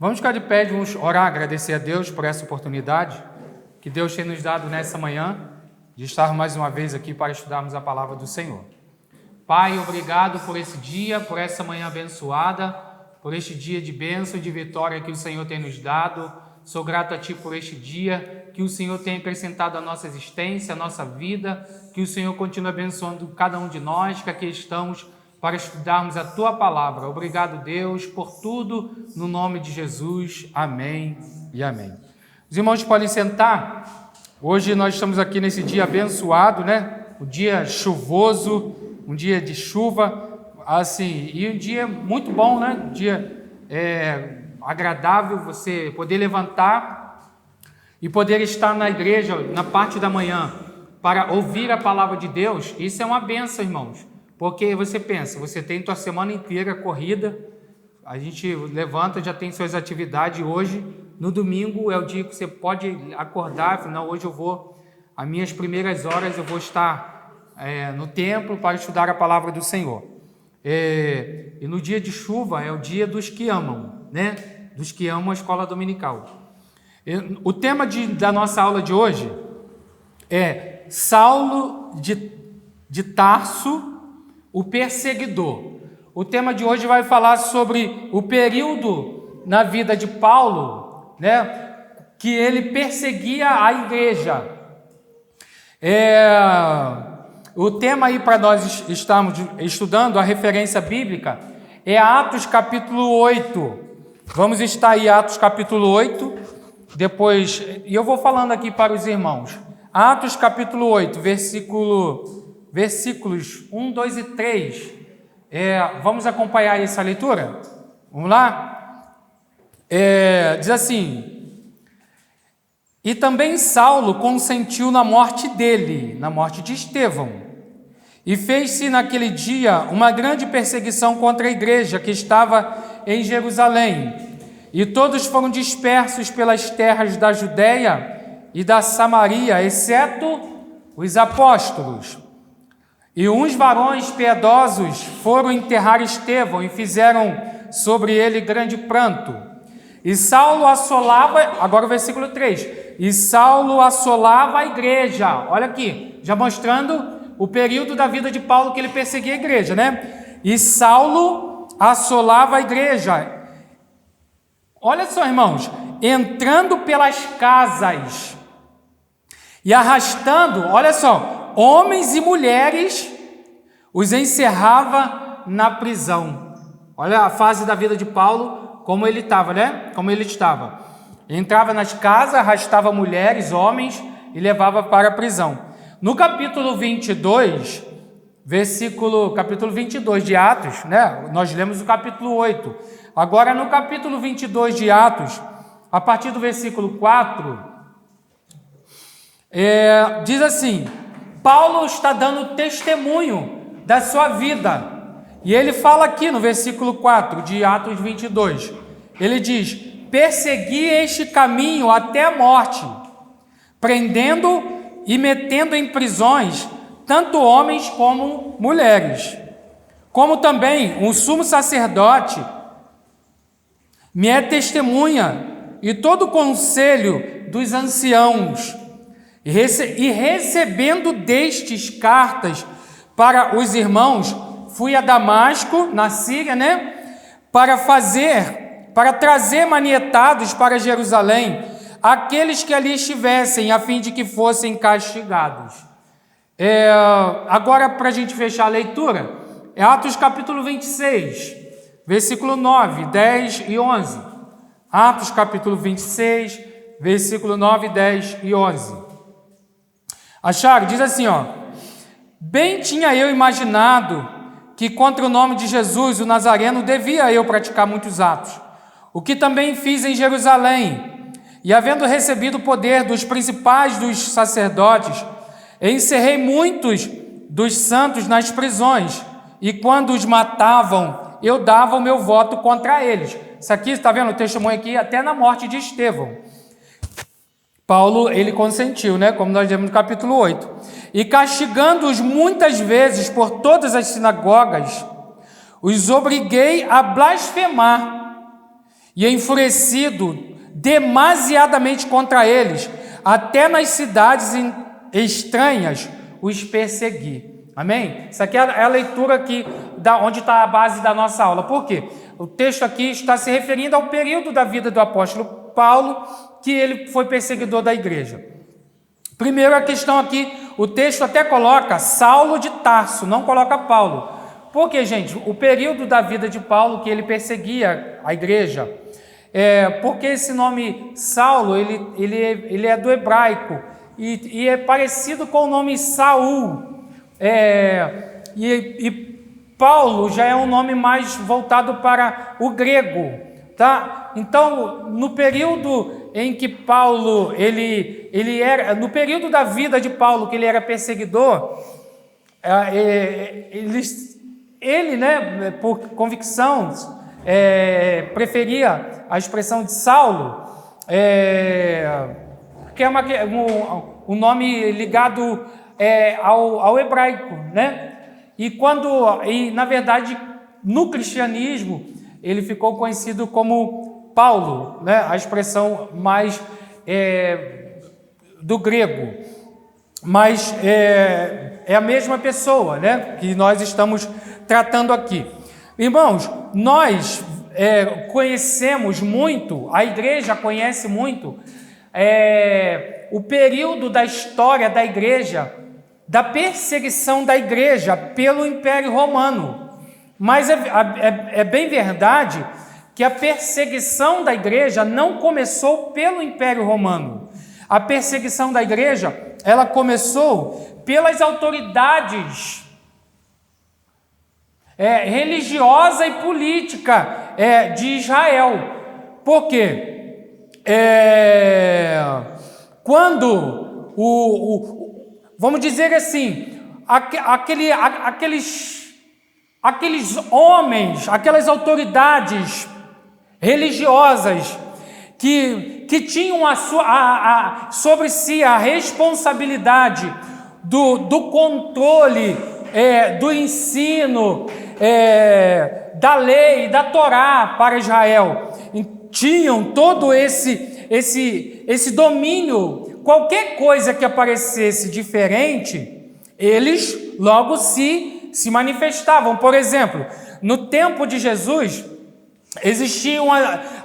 Vamos ficar de pé, vamos orar, agradecer a Deus por essa oportunidade que Deus tem nos dado nessa manhã de estar mais uma vez aqui para estudarmos a palavra do Senhor. Pai, obrigado por esse dia, por essa manhã abençoada, por este dia de bênção e de vitória que o Senhor tem nos dado. Sou grato a Ti por este dia que o Senhor tem acrescentado à nossa existência, à nossa vida, que o Senhor continue abençoando cada um de nós que aqui estamos para estudarmos a Tua palavra. Obrigado, Deus, por tudo, no nome de Jesus. Amém e amém. Os irmãos podem sentar. Hoje nós estamos aqui nesse dia abençoado, né? Um dia chuvoso, um dia de chuva, assim, e um dia muito bom, né? Um dia agradável você poder levantar e poder estar na igreja na parte da manhã para ouvir a palavra de Deus. Isso é uma bênção, irmãos, porque você pensa, você tem tua semana inteira corrida, a gente levanta, já tem suas atividades. Hoje, no domingo, é o dia que você pode acordar, afinal, hoje eu vou, as minhas primeiras horas eu vou estar no templo para estudar a palavra do Senhor. E no dia de chuva é o dia dos que amam, né? Dos que amam a escola dominical. O tema da nossa aula de hoje é Saulo de Tarso, o perseguidor. O tema de hoje vai falar sobre o período na vida de Paulo, né? Que ele perseguia a igreja. O tema aí para nós estamos estudando, a referência bíblica, é Atos capítulo 8. Vamos estar aí, Atos capítulo 8, depois, e eu vou falando aqui para os irmãos. Atos capítulo 8, versículos 1, 2 e 3. Vamos acompanhar essa leitura? Vamos lá? Diz assim: e também Saulo consentiu na morte dele, na morte de Estevão, e fez-se naquele dia uma grande perseguição contra a igreja que estava em Jerusalém, e todos foram dispersos pelas terras da Judéia e da Samaria, exceto os apóstolos. E uns varões piedosos foram enterrar Estevão e fizeram sobre ele grande pranto. E Saulo assolava, agora o versículo 3, e Saulo assolava a igreja. Olha aqui, já mostrando o período da vida de Paulo que ele perseguia a igreja, né? E Saulo assolava a igreja. Olha só, irmãos, entrando pelas casas e arrastando, olha só, homens e mulheres, os encerrava na prisão. Olha a fase da vida de Paulo, como ele estava, né? Como ele estava. Entrava nas casas, arrastava mulheres, homens e levava para a prisão. No capítulo 22, capítulo 22 de Atos, né? Nós lemos o capítulo 8. Agora, no capítulo 22 de Atos, a partir do versículo 4, diz assim: Paulo está dando testemunho da sua vida. E ele fala aqui no versículo 4 de Atos 22. Ele diz: persegui este caminho até a morte, prendendo e metendo em prisões tanto homens como mulheres, como também um sumo sacerdote me é testemunha, e todo o conselho dos anciãos, e recebendo destes cartas para os irmãos, fui a Damasco, na Síria, né? Para trazer manietados para Jerusalém aqueles que ali estivessem, a fim de que fossem castigados. Agora, para a gente fechar a leitura, é Atos capítulo 26, versículo 9, 10 e 11. Atos capítulo 26, versículo 9, 10 e 11. Acharam? Diz assim, ó: bem tinha eu imaginado que contra o nome de Jesus, o Nazareno, devia eu praticar muitos atos, o que também fiz em Jerusalém, e havendo recebido o poder dos principais dos sacerdotes, encerrei muitos dos santos nas prisões, e quando os matavam, eu dava o meu voto contra eles. Isso aqui, está vendo o testemunho aqui, até na morte de Estevão. Paulo, ele consentiu, né? Como nós vemos no capítulo 8. E castigando-os muitas vezes por todas as sinagogas, os obriguei a blasfemar. e enfurecido demasiadamente contra eles, até nas cidades estranhas os persegui. Amém? Isso aqui é a leitura aqui, onde está a base da nossa aula. Por quê? O texto aqui está se referindo ao período da vida do apóstolo Paulo, que ele foi perseguidor da igreja. Primeiro, a questão aqui, o texto até coloca Saulo de Tarso, não coloca Paulo. Por quê, gente? O período da vida de Paulo que ele perseguia a igreja, porque esse nome Saulo, ele é do hebraico, e é parecido com o nome Saul, e Paulo já é um nome mais voltado para o grego, tá? Então, no período em que Paulo, ele era, no período da vida de Paulo, que ele era perseguidor, ele, né, por convicção, preferia a expressão de Saulo, que é um nome ligado ao hebraico, né? E na verdade, no cristianismo, ele ficou conhecido como Paulo, né? A expressão mais do grego, mas é a mesma pessoa, né? Que nós estamos tratando aqui. Irmãos, nós conhecemos muito, a igreja conhece muito o período da história da igreja, da perseguição da igreja pelo Império Romano. Mas é bem verdade que a perseguição da igreja não começou pelo Império Romano. A perseguição da igreja, ela começou pelas autoridades religiosa e política de Israel. Por quê? Quando vamos dizer assim, aqueles homens, aquelas autoridades religiosas que tinham sobre si a responsabilidade do controle, do ensino, da lei, da Torá para Israel, tinham todo esse domínio. Qualquer coisa que aparecesse diferente, eles logo se manifestavam. Por exemplo, no tempo de Jesus, existiam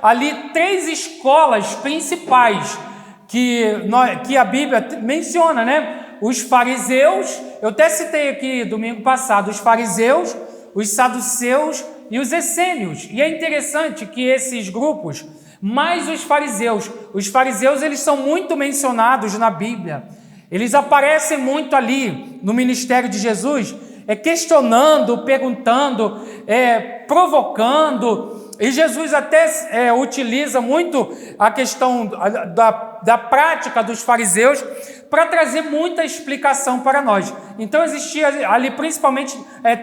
ali 3 escolas principais que a Bíblia menciona, né? Os fariseus, eu até citei aqui domingo passado, os fariseus, os saduceus e os essênios. E é interessante que esses grupos, mais os fariseus eles são muito mencionados na Bíblia, eles aparecem muito ali no ministério de Jesus, questionando, perguntando, provocando, e Jesus até utiliza muito a questão da prática dos fariseus para trazer muita explicação para nós. Então existia ali principalmente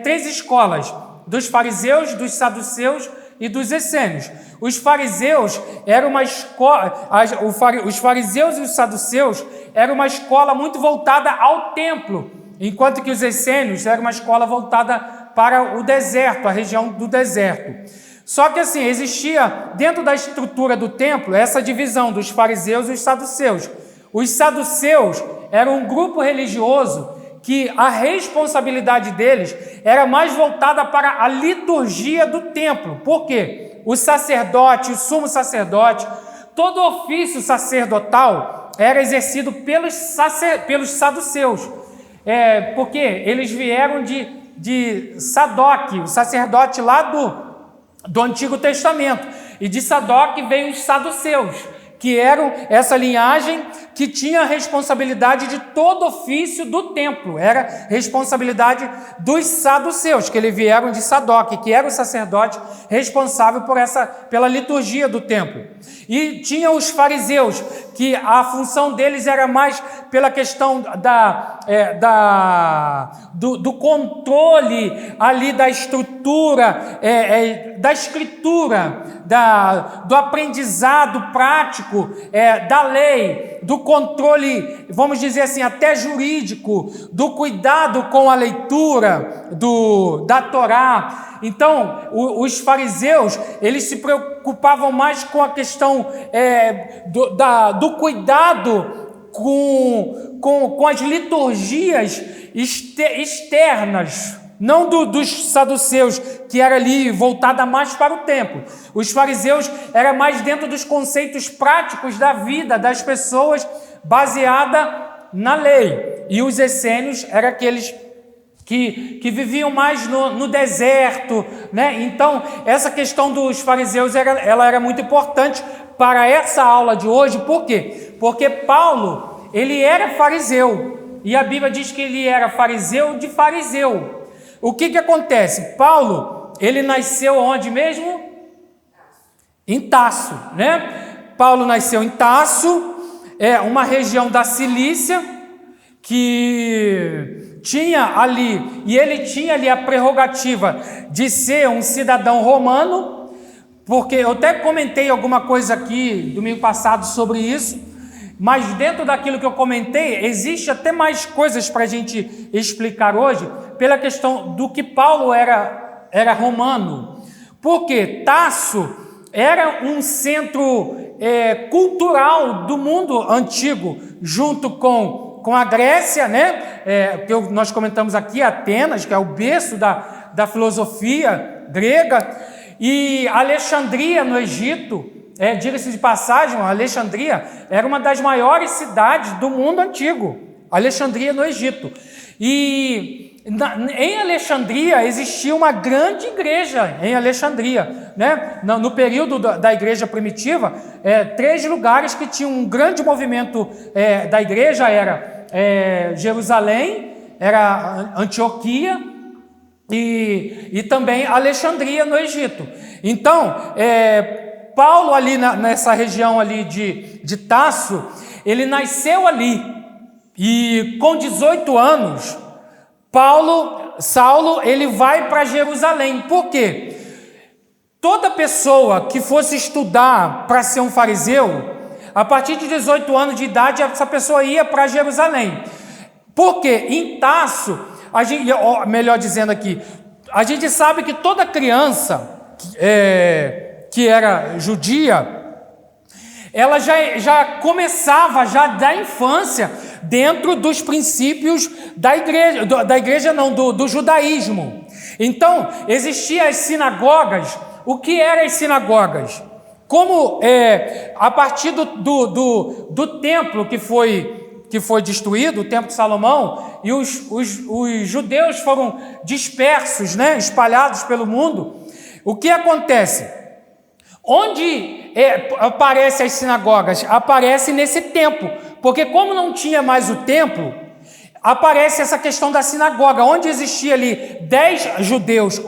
3 escolas, dos fariseus, dos saduceus e dos essênios. Os fariseus eram uma escola, os fariseus e os saduceus eram uma escola muito voltada ao templo, enquanto que os essênios eram uma escola voltada para o deserto, a região do deserto. Só que assim, existia dentro da estrutura do templo essa divisão dos fariseus e os saduceus. Os saduceus eram um grupo religioso que a responsabilidade deles era mais voltada para a liturgia do templo. Por quê? O sacerdote, o sumo sacerdote, todo ofício sacerdotal era exercido pelos saduceus, porque eles vieram de Sadoc, o sacerdote lá do Antigo Testamento, e de Sadoc veio os saduceus, que eram essa linhagem que tinha a responsabilidade de todo ofício do templo, era responsabilidade dos saduceus, que eles vieram de Sadoc, que era o sacerdote responsável pela liturgia do templo. E tinha os fariseus, que a função deles era mais pela questão do controle ali da estrutura, da escritura, do aprendizado prático, da lei, do controle, vamos dizer assim, até jurídico, do cuidado com a leitura da Torá. Então, os fariseus, eles se preocupavam mais com a questão do cuidado com as liturgias externas, não dos saduceus, que era ali voltada mais para o templo. Os fariseus era mais dentro dos conceitos práticos da vida das pessoas, baseada na lei. E os essênios eram aqueles que viviam mais no deserto, né? Então, essa questão dos fariseus ela era muito importante para essa aula de hoje. Por quê? Porque Paulo, ele era fariseu, e a Bíblia diz que ele era fariseu de fariseu. O que acontece? Paulo, ele nasceu onde mesmo? Em Tarso, né? Paulo nasceu em Tarso, uma região da Cilícia, que tinha ali, e ele tinha ali a prerrogativa de ser um cidadão romano, porque eu até comentei alguma coisa aqui domingo passado sobre isso, mas dentro daquilo que eu comentei, existe até mais coisas para a gente explicar hoje, pela questão do que Paulo era romano, porque Tarso era um centro cultural do mundo antigo, junto com a Grécia, né? Que nós comentamos aqui, Atenas, que é o berço da filosofia grega, e Alexandria, no Egito. Diga-se de passagem, Alexandria era uma das maiores cidades do mundo antigo, Alexandria, no Egito. E em Alexandria existia uma grande igreja, em Alexandria, né? No período da igreja primitiva, 3 lugares que tinham um grande movimento da igreja era Jerusalém, era Antioquia e também Alexandria, no Egito. Então, Paulo ali nessa região ali de Tarso, ele nasceu ali, e com 18 anos, Saulo, ele vai para Jerusalém. Por quê? Toda pessoa que fosse estudar para ser um fariseu, a partir de 18 anos de idade, essa pessoa ia para Jerusalém. Por quê? Em Tarso, melhor dizendo aqui, a gente sabe que toda criança que era judia, ela já começava já da infância dentro dos princípios da igreja não, do judaísmo. Então, existiam as sinagogas. O que eram as sinagogas? Como a partir do templo que foi destruído, o templo de Salomão, e os judeus foram dispersos, né, espalhados pelo mundo, o que acontece? Onde aparecem as sinagogas? Aparece nesse templo, porque como não tinha mais o templo, aparece essa questão da sinagoga, onde existia ali 10 judeus,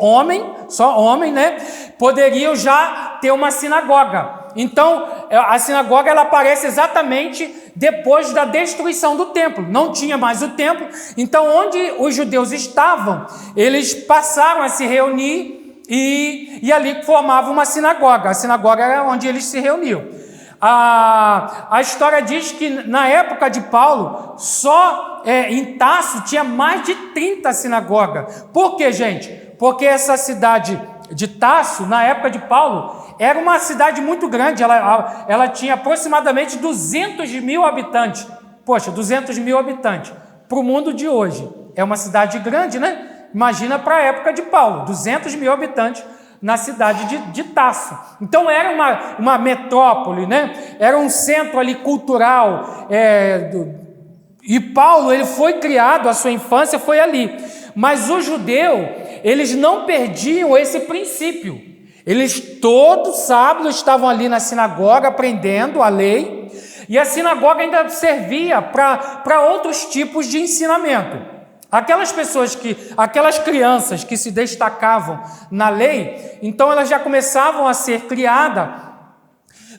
só homem, né? Poderiam já ter uma sinagoga. Então, a sinagoga ela aparece exatamente depois da destruição do templo. Não tinha mais o templo, então onde os judeus estavam, eles passaram a se reunir e ali formava uma sinagoga. A sinagoga era onde eles se reuniam. A história diz que na época de Paulo, só em Tarso tinha mais de 30 sinagogas. Por quê, gente? Porque essa cidade de Tarso, na época de Paulo, era uma cidade muito grande. Ela tinha aproximadamente 200 mil habitantes. Poxa, 200 mil habitantes. Para o mundo de hoje, é uma cidade grande, né? Imagina para a época de Paulo, 200 mil habitantes na cidade de Tarso. Então era uma metrópole, né? Era um centro ali cultural. E Paulo, ele foi criado, a sua infância foi ali. Mas o judeu, eles não perdiam esse princípio. Eles todos sábados estavam ali na sinagoga aprendendo a lei. E a sinagoga ainda servia para outros tipos de ensinamento. Aquelas crianças que se destacavam na lei, então elas já começavam a ser criadas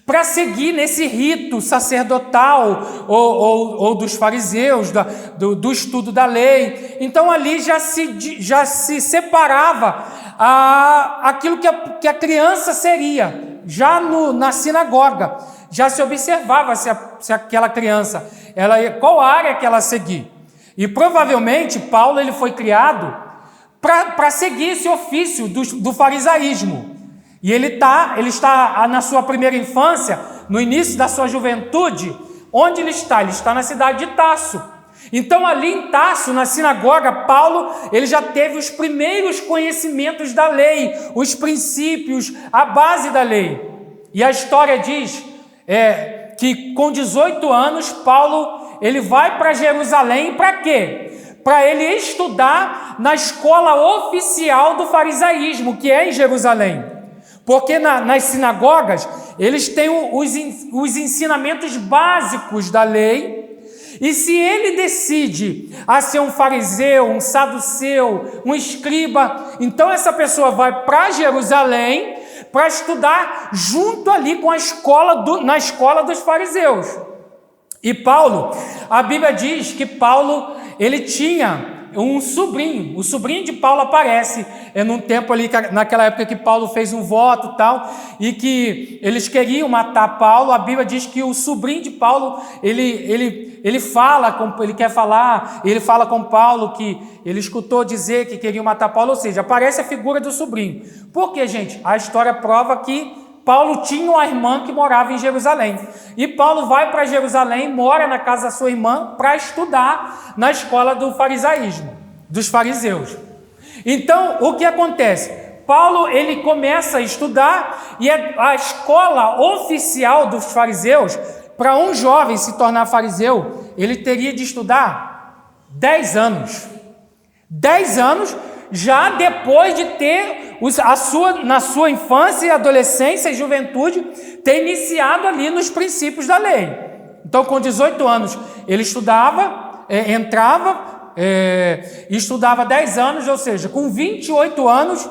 para seguir nesse rito sacerdotal ou dos fariseus, do estudo da lei. Então ali já se separava aquilo que a criança seria, já na sinagoga, já se observava se aquela criança, qual área que ela seguia. E provavelmente Paulo ele foi criado para seguir esse ofício do farisaísmo. E ele está na sua primeira infância, no início da sua juventude. Onde ele está? Ele está na cidade de Tarso. Então ali em Tarso, na sinagoga, Paulo, ele já teve os primeiros conhecimentos da lei, os princípios, a base da lei. E a história diz que com 18 anos, Paulo, ele vai para Jerusalém, para quê? Para ele estudar na escola oficial do farisaísmo, que é em Jerusalém. Porque nas sinagogas, eles têm os ensinamentos básicos da lei. E se ele decide a ser um fariseu, um saduceu, um escriba, então essa pessoa vai para Jerusalém para estudar junto ali com na escola dos fariseus. E Paulo, a Bíblia diz que Paulo, ele tinha um sobrinho. O sobrinho de Paulo aparece num tempo ali, naquela época que Paulo fez um voto e tal, e que eles queriam matar Paulo. A Bíblia diz que o sobrinho de Paulo, ele fala com Paulo que ele escutou dizer que queriam matar Paulo, ou seja, aparece a figura do sobrinho. Por quê, gente? A história prova que Paulo tinha uma irmã que morava em Jerusalém. E Paulo vai para Jerusalém, mora na casa da sua irmã para estudar na escola do farisaísmo, dos fariseus. Então, o que acontece? Paulo, ele começa a estudar e a escola oficial dos fariseus, para um jovem se tornar fariseu, ele teria de estudar 10 anos. 10 anos já depois de ter na sua infância, adolescência e juventude, ter iniciado ali nos princípios da lei. Então, com 18 anos, ele entrava e estudava 10 anos, ou seja, com 28 anos,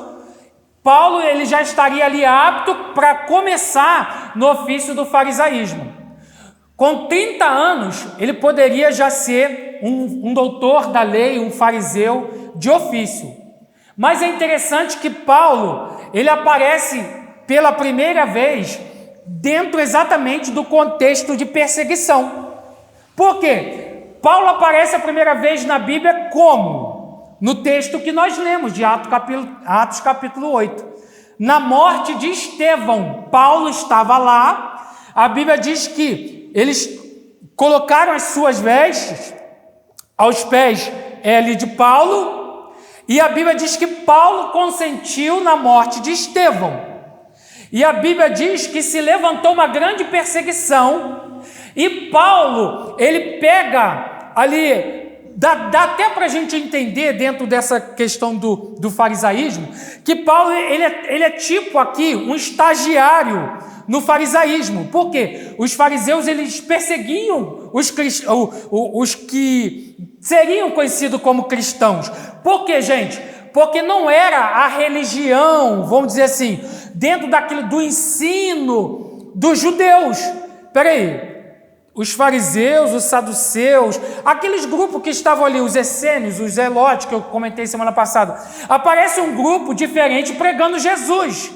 Paulo ele já estaria ali apto para começar no ofício do farisaísmo. Com 30 anos, ele poderia já ser um doutor da lei, um fariseu de ofício. Mas é interessante que Paulo, ele aparece pela primeira vez dentro exatamente do contexto de perseguição. Por quê? Paulo aparece a primeira vez na Bíblia como? No texto que nós lemos, de Atos capítulo 8. Na morte de Estevão, Paulo estava lá. A Bíblia diz que eles colocaram as suas vestes aos pés ali de Paulo. E a Bíblia diz que Paulo consentiu na morte de Estevão. E a Bíblia diz que se levantou uma grande perseguição. E Paulo, ele pega ali, dá até para a gente entender dentro dessa questão do farisaísmo, que Paulo, ele é tipo aqui um estagiário no farisaísmo. Por quê? Os fariseus, eles perseguiam os que seriam conhecidos como cristãos. Por quê, gente? Porque não era a religião, vamos dizer assim, dentro do ensino dos judeus. Espera aí, os fariseus, os saduceus, aqueles grupos que estavam ali, os essênios, os zelotes, que eu comentei semana passada, aparece um grupo diferente pregando Jesus,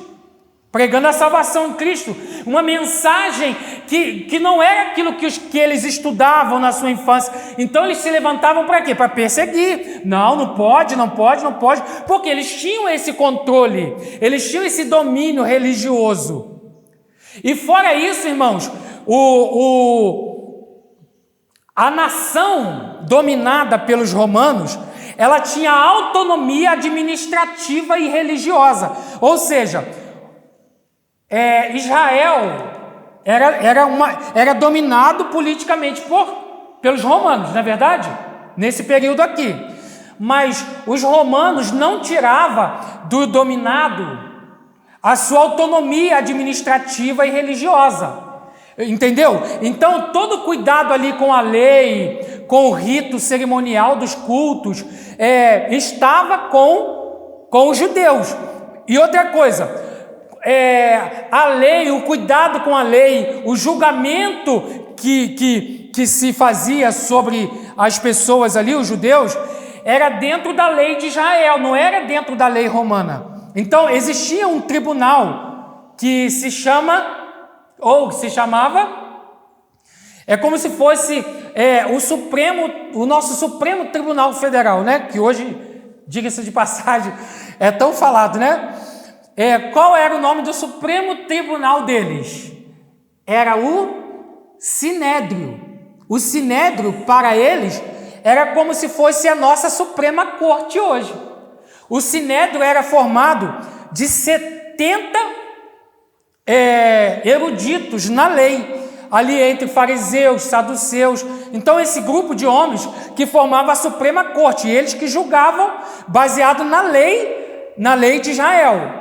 pregando a salvação em Cristo, uma mensagem que não era aquilo que eles estudavam na sua infância. Então eles se levantavam para quê? Para perseguir. Não pode, porque eles tinham esse controle, eles tinham esse domínio religioso. E fora isso, irmãos, a nação dominada pelos romanos, ela tinha autonomia administrativa e religiosa, ou seja, Israel era dominado politicamente pelos romanos, não é verdade? Nesse período aqui. Mas os romanos não tiravam do dominado a sua autonomia administrativa e religiosa. Entendeu? Então, todo cuidado ali com a lei, com o rito cerimonial dos cultos, estava com os judeus. E outra coisa, a lei, o cuidado com a lei, o julgamento que se fazia sobre as pessoas ali, os judeus, era dentro da lei de Israel, não era dentro da lei romana. Então, existia um tribunal que se chamava, é como se fosse o nosso Supremo Tribunal Federal, né? Que hoje diga-se de passagem, é tão falado, né? Qual era o nome do Supremo Tribunal deles? Era o Sinédrio. O Sinédrio, para eles, era como se fosse a nossa Suprema Corte hoje. O Sinédrio era formado de 70 eruditos na lei, ali entre fariseus, saduceus. Então, esse grupo de homens que formava a Suprema Corte, eles que julgavam baseado na lei de Israel.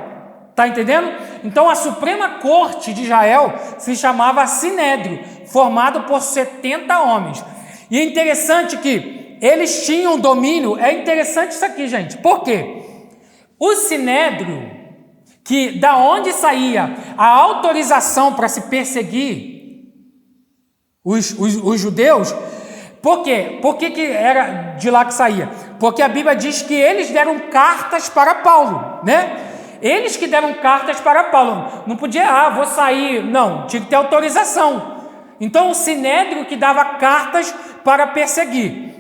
Está entendendo? Então, a Suprema Corte de Israel se chamava Sinédrio, formado por 70 homens. E é interessante que eles tinham domínio. É interessante isso aqui, gente. Por quê? O Sinédrio, que da onde saía a autorização para se perseguir os judeus, por quê? Por que era de lá que saía? Porque a Bíblia diz que eles deram cartas para Paulo, né? Eles que deram cartas para Paulo. Não podia, vou sair. Não, tinha que ter autorização. Então, o Sinédrio que dava cartas para perseguir.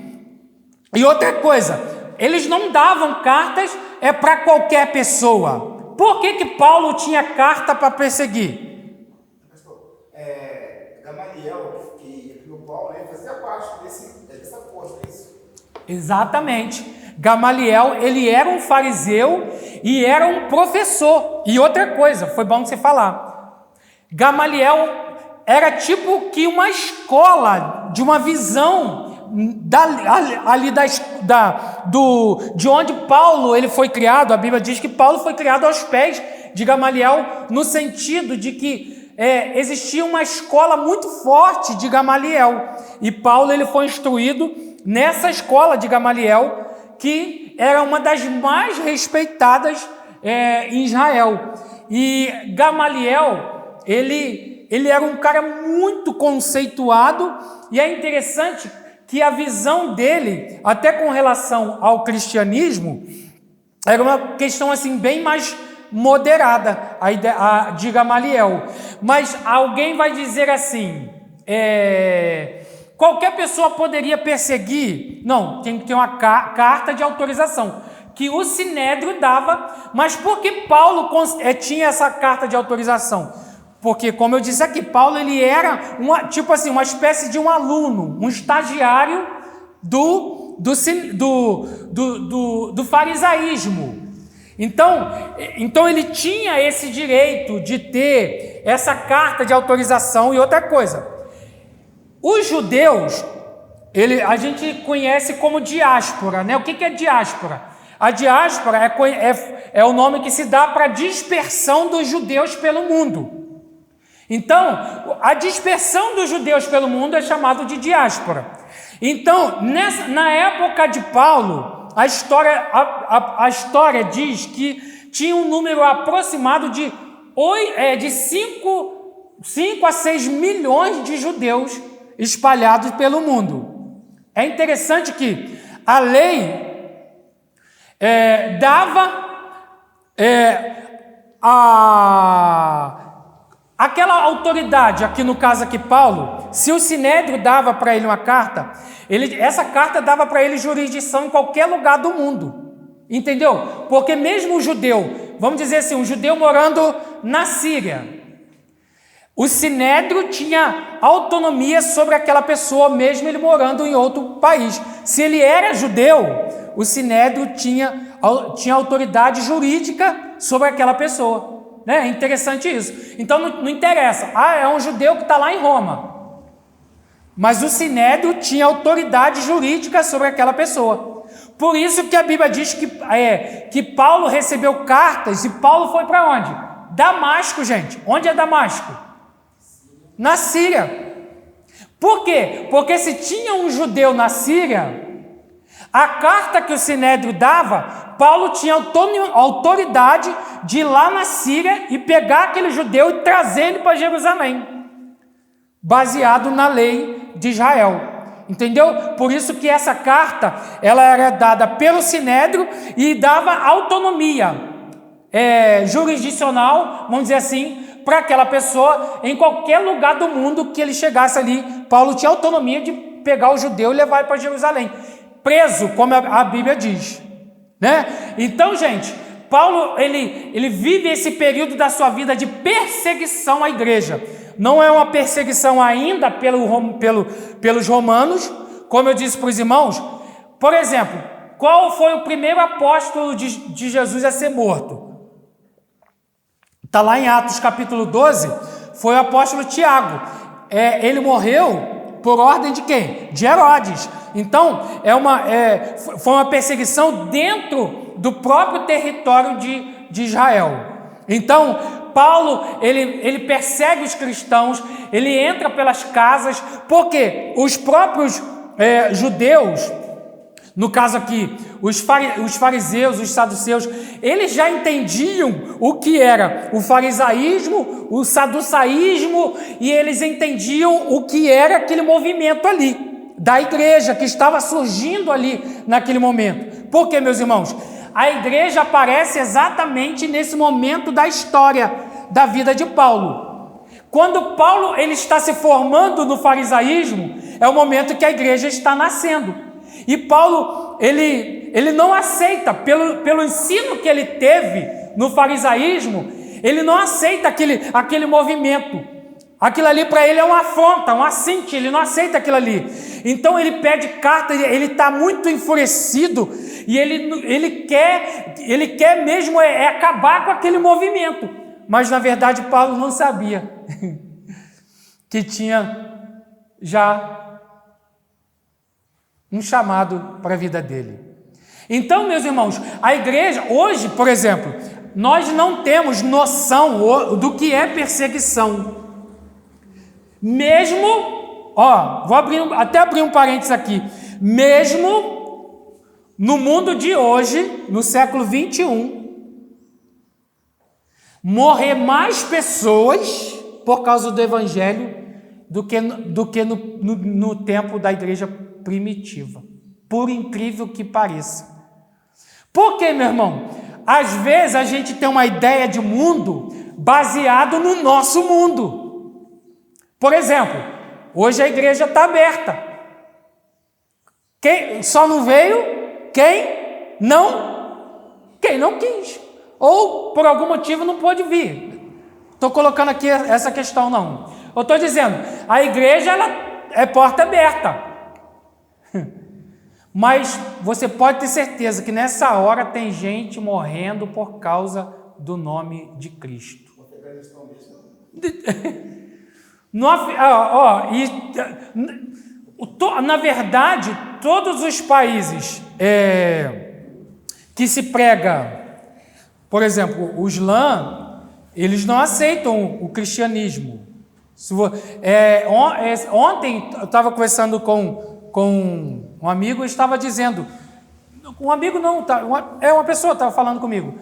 E outra coisa, eles não davam cartas para qualquer pessoa. Por que Paulo tinha carta para perseguir? Pastor, Gamaliel, que criou Paulo, fazia parte dessa corte, é isso? Exatamente. Gamaliel, ele era um fariseu e era um professor. E outra coisa, foi bom você falar. Gamaliel era tipo que uma escola de uma visão de onde Paulo ele foi criado. A Bíblia diz que Paulo foi criado aos pés de Gamaliel, no sentido de que existia uma escola muito forte de Gamaliel. E Paulo ele foi instruído nessa escola de Gamaliel, que era uma das mais respeitadas em Israel. E Gamaliel, ele era um cara muito conceituado, e é interessante que a visão dele, até com relação ao cristianismo, era uma questão assim bem mais moderada, a de Gamaliel. Mas alguém vai dizer assim, qualquer pessoa poderia perseguir? Não, tem que ter uma carta de autorização, que o Sinédrio dava. Mas por que Paulo tinha essa carta de autorização? Porque, como eu disse aqui, Paulo ele era uma espécie de um aluno, um estagiário do farisaísmo. Então ele tinha esse direito de ter essa carta de autorização. E outra coisa, os judeus, a gente conhece como diáspora, né? O que é diáspora? A diáspora é o nome que se dá para a dispersão dos judeus pelo mundo. Então, a dispersão dos judeus pelo mundo é chamado de diáspora. Então, na época de Paulo, a história diz que tinha um número aproximado de 5 a 6 milhões de judeus espalhados pelo mundo. É interessante que a lei dava aquela autoridade, aqui no caso aqui Paulo, se o Sinédrio dava para ele uma carta, essa carta dava para ele jurisdição em qualquer lugar do mundo, entendeu? Porque mesmo o judeu, vamos dizer assim, um judeu morando na Síria, o Sinédrio tinha autonomia sobre aquela pessoa, mesmo ele morando em outro país. Se ele era judeu, o Sinédrio tinha autoridade jurídica sobre aquela pessoa. É interessante isso. Então não interessa. É um judeu que está lá em Roma. Mas o Sinédrio tinha autoridade jurídica sobre aquela pessoa. Por isso que a Bíblia diz que Paulo recebeu cartas e Paulo foi para onde? Damasco, gente. Onde é Damasco? Na Síria. Por quê? Porque se tinha um judeu na Síria, a carta que o Sinédrio dava, Paulo tinha autoridade de ir lá na Síria e pegar aquele judeu e trazer ele para Jerusalém, baseado na lei de Israel. Entendeu? Por isso que essa carta ela era dada pelo Sinédrio e dava autonomia jurisdicional, vamos dizer assim, para aquela pessoa em qualquer lugar do mundo que ele chegasse ali. Paulo tinha autonomia de pegar o judeu e levar ele para Jerusalém. Preso, como a Bíblia diz. né? Então, gente, Paulo, ele vive esse período da sua vida de perseguição à igreja. Não é uma perseguição ainda pelos romanos, como eu disse para os irmãos. Por exemplo, qual foi o primeiro apóstolo de Jesus a ser morto? Está lá em Atos capítulo 12, foi o apóstolo Tiago. Ele morreu por ordem de quem? De Herodes. Então, foi uma perseguição dentro do próprio território de Israel. Então, Paulo, ele persegue os cristãos, ele entra pelas casas, porque os próprios judeus, no caso aqui, os fariseus, os saduceus, eles já entendiam o que era o farisaísmo, o saducaísmo, e eles entendiam o que era aquele movimento ali, da igreja, que estava surgindo ali naquele momento. Por quê, meus irmãos? A igreja aparece exatamente nesse momento da história da vida de Paulo. Quando Paulo ele está se formando no farisaísmo, é o momento que a igreja está nascendo. E Paulo, ele não aceita, pelo ensino que ele teve no farisaísmo, ele não aceita aquele movimento. Aquilo ali para ele é uma afronta, um assinte, ele não aceita aquilo ali. Então ele pede carta, ele está muito enfurecido e ele quer mesmo acabar com aquele movimento. Mas na verdade Paulo não sabia que tinha já um chamado para a vida dele. Então, meus irmãos, a igreja, hoje, por exemplo, nós não temos noção do que é perseguição. Mesmo, vou até abrir um parênteses aqui, mesmo no mundo de hoje, no século 21, morrer mais pessoas por causa do evangelho do que no tempo da igreja primitiva, por incrível que pareça. Por quê, meu irmão? Às vezes a gente tem uma ideia de mundo baseado no nosso mundo. Por exemplo, hoje a igreja está aberta. Quem só não veio? Quem não quis. Ou por algum motivo não pôde vir. Estou colocando aqui essa questão, não. Eu estou dizendo, a igreja ela é porta aberta. Mas você pode ter certeza que nessa hora tem gente morrendo por causa do nome de Cristo. Na verdade, todos os países que se prega, por exemplo, o Islã, eles não aceitam o cristianismo. Ontem eu estava conversando com um amigo e estava dizendo, um amigo não, uma pessoa estava falando comigo,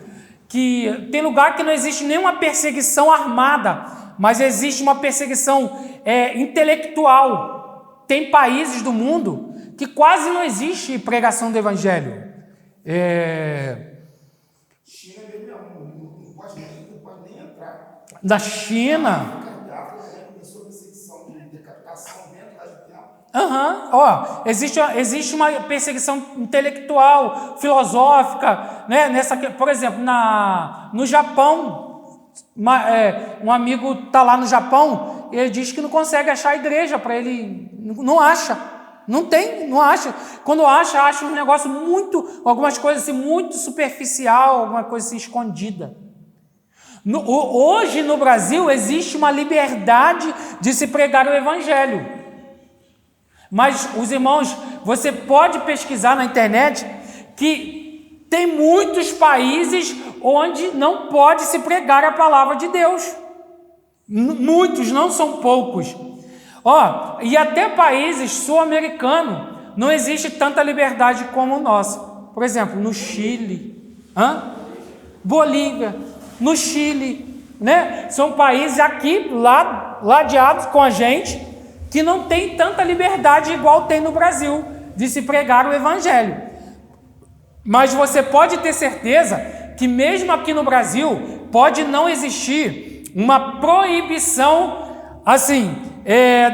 que tem lugar que não existe nenhuma perseguição armada, mas existe uma perseguição intelectual. Tem países do mundo que quase não existe pregação do evangelho. China mesmo não pode nem entrar. Da China. Começou a perseguição de decapitação dentro da Existe uma perseguição intelectual, filosófica, né? Por exemplo, no Japão, um amigo está lá no Japão, e ele diz que não consegue achar a igreja para ele, não acha, não acha. Quando acha um negócio algumas coisas assim, muito superficial, alguma coisa assim escondida. Hoje no Brasil existe uma liberdade de se pregar o evangelho. Mas, os irmãos, você pode pesquisar na internet que tem muitos países onde não pode se pregar a palavra de Deus. Muitos, não são poucos. E até países sul-americanos não existe tanta liberdade como o nosso. Por exemplo, no Chile, Bolívia, no Chile, né? São países aqui, ladeados com a gente, que não tem tanta liberdade igual tem no Brasil de se pregar o evangelho. Mas você pode ter certeza que mesmo aqui no Brasil pode não existir uma proibição assim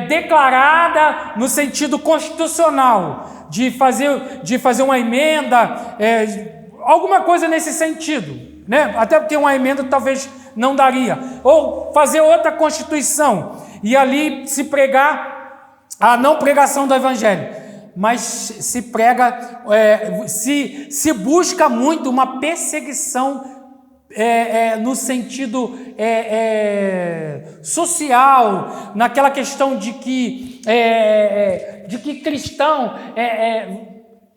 declarada no sentido constitucional de fazer uma emenda alguma coisa nesse sentido, né? Até porque uma emenda talvez não daria. Ou fazer outra Constituição e ali se pregar a não pregação do Evangelho. Mas se prega, se busca muito uma perseguição no sentido social, naquela questão de que cristão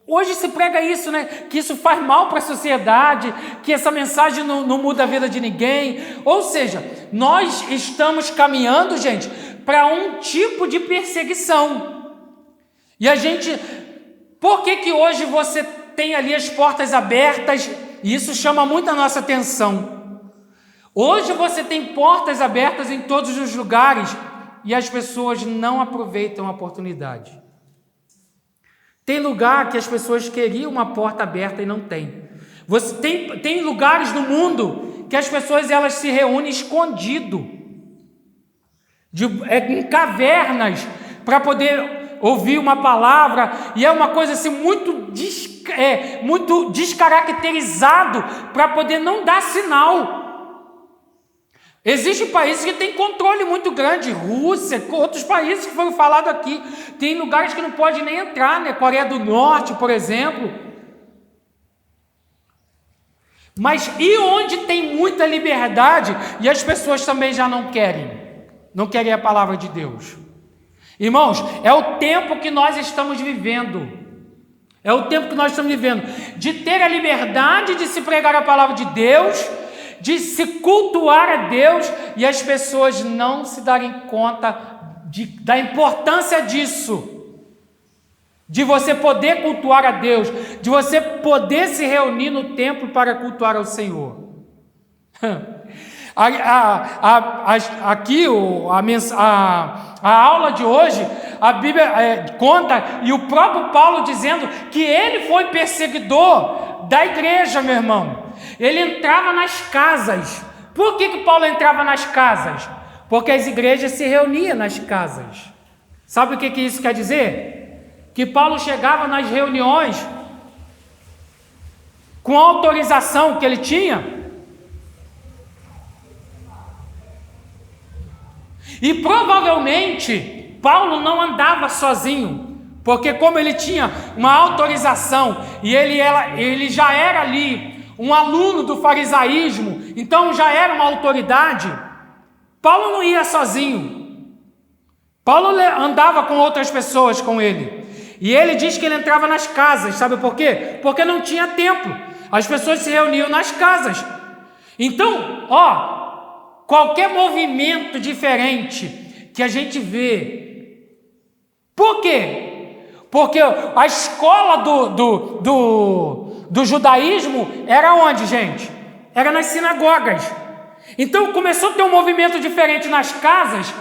hoje se prega isso, né? Que isso faz mal para a sociedade, que essa mensagem não muda a vida de ninguém. Ou seja, nós estamos caminhando, gente, para um tipo de perseguição. E a gente, por que hoje você tem ali as portas abertas? E isso chama muito a nossa atenção. Hoje você tem portas abertas em todos os lugares e as pessoas não aproveitam a oportunidade. Tem lugar que as pessoas queriam uma porta aberta e não tem. Você tem lugares no mundo que as pessoas elas se reúnem escondido, em cavernas, para poder ouvir uma palavra, e é uma coisa assim muito descaracterizado para poder não dar sinal. Existem países que têm controle muito grande, Rússia, outros países que foram falados aqui, tem lugares que não pode nem entrar, né? Coreia do Norte, por exemplo. Mas e onde tem muita liberdade e as pessoas também já não querem a palavra de Deus? Irmãos, é o tempo que nós estamos vivendo. É o tempo que nós estamos vivendo de ter a liberdade de se pregar a palavra de Deus, de se cultuar a Deus e as pessoas não se darem conta da importância disso, de você poder cultuar a Deus, de você poder se reunir no templo para cultuar ao Senhor. Aqui a aula de hoje, a Bíblia conta, e o próprio Paulo dizendo que ele foi perseguidor da igreja, meu irmão. Ele entrava nas casas. Por que Paulo entrava nas casas? Porque as igrejas se reuniam nas casas. Sabe o que isso quer dizer? Que Paulo chegava nas reuniões com a autorização que ele tinha. E provavelmente Paulo não andava sozinho, porque como ele tinha uma autorização e ele já era ali um aluno do farisaísmo, então já era uma autoridade, Paulo não ia sozinho. Paulo andava com outras pessoas com ele. E ele diz que ele entrava nas casas, sabe por quê? Porque não tinha templo. As pessoas se reuniam nas casas. Então, qualquer movimento diferente que a gente vê. Por quê? Porque a escola do judaísmo era onde, gente? Era nas sinagogas. Então começou a ter um movimento diferente nas casas.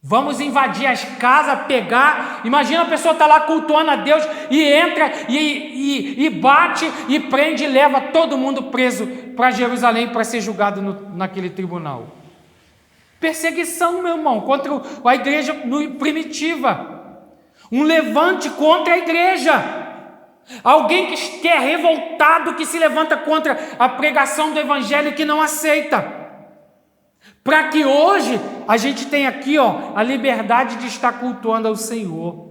Vamos invadir as casas, pegar. Imagina a pessoa está lá cultuando a Deus e entra e bate e prende e leva todo mundo preso para Jerusalém para ser julgado naquele tribunal. Perseguição, meu irmão, contra a igreja primitiva. Um levante contra a igreja. Alguém que é revoltado, que se levanta contra a pregação do evangelho, que não aceita. Para que hoje a gente tenha aqui a liberdade de estar cultuando ao Senhor.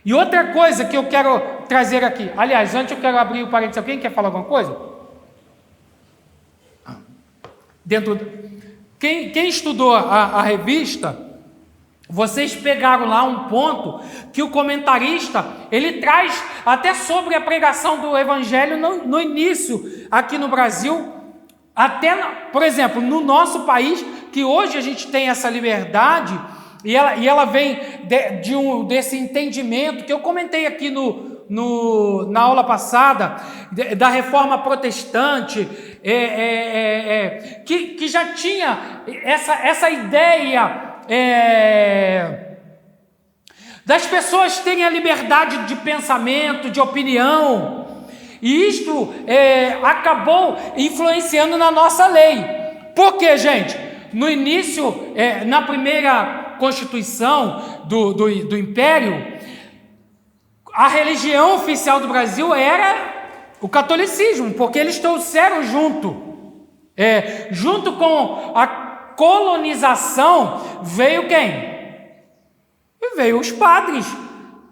E outra coisa que eu quero trazer aqui, aliás, antes eu quero abrir o parênteses. Alguém quer falar alguma coisa? Quem estudou a revista, vocês pegaram lá um ponto que o comentarista, ele traz até sobre a pregação do evangelho no início, aqui no Brasil, até, por exemplo, no nosso país, que hoje a gente tem essa liberdade, e ela vem desse entendimento, que eu comentei aqui na aula passada, da reforma protestante, que já tinha essa ideia das pessoas terem a liberdade de pensamento, de opinião, e isto acabou influenciando na nossa lei. Por quê, gente? No início, na primeira Constituição do Império, a religião oficial do Brasil era O catolicismo, porque eles trouxeram junto com a colonização, veio quem? Veio os padres,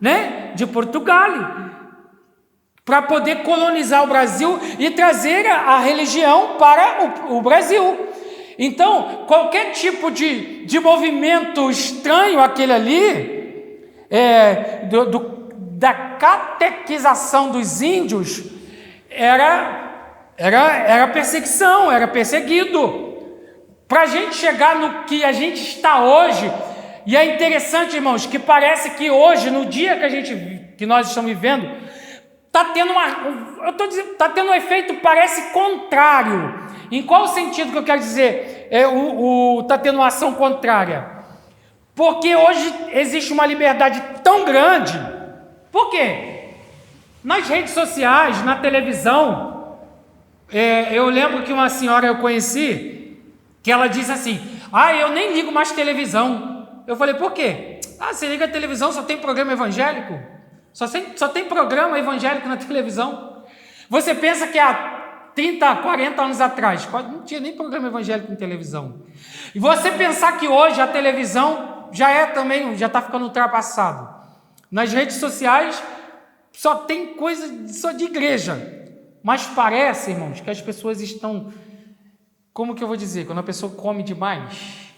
né, de Portugal, para poder colonizar o Brasil e trazer a religião para o Brasil. Então, qualquer tipo de movimento estranho, aquele ali, da catequização dos índios, era perseguição, era perseguido. Para a gente chegar no que a gente está hoje, e é interessante, irmãos, que parece que hoje, no dia que nós estamos vivendo, está tendo um efeito, parece contrário. Em qual sentido que eu quero dizer? Está tendo uma ação contrária. Porque hoje existe uma liberdade tão grande. Por quê? Nas redes sociais, na televisão, eu lembro que uma senhora eu conheci, que ela disse assim, eu nem ligo mais televisão. Eu falei, por quê? Você liga a televisão, só tem programa evangélico? Só tem programa evangélico na televisão? Você pensa que há 30, 40 anos atrás não tinha nem programa evangélico em televisão. E você pensar que hoje a televisão já está ficando ultrapassado. Nas redes sociais só tem coisa só de igreja. Mas parece, irmãos, que as pessoas estão... Como que eu vou dizer? Quando a pessoa come demais,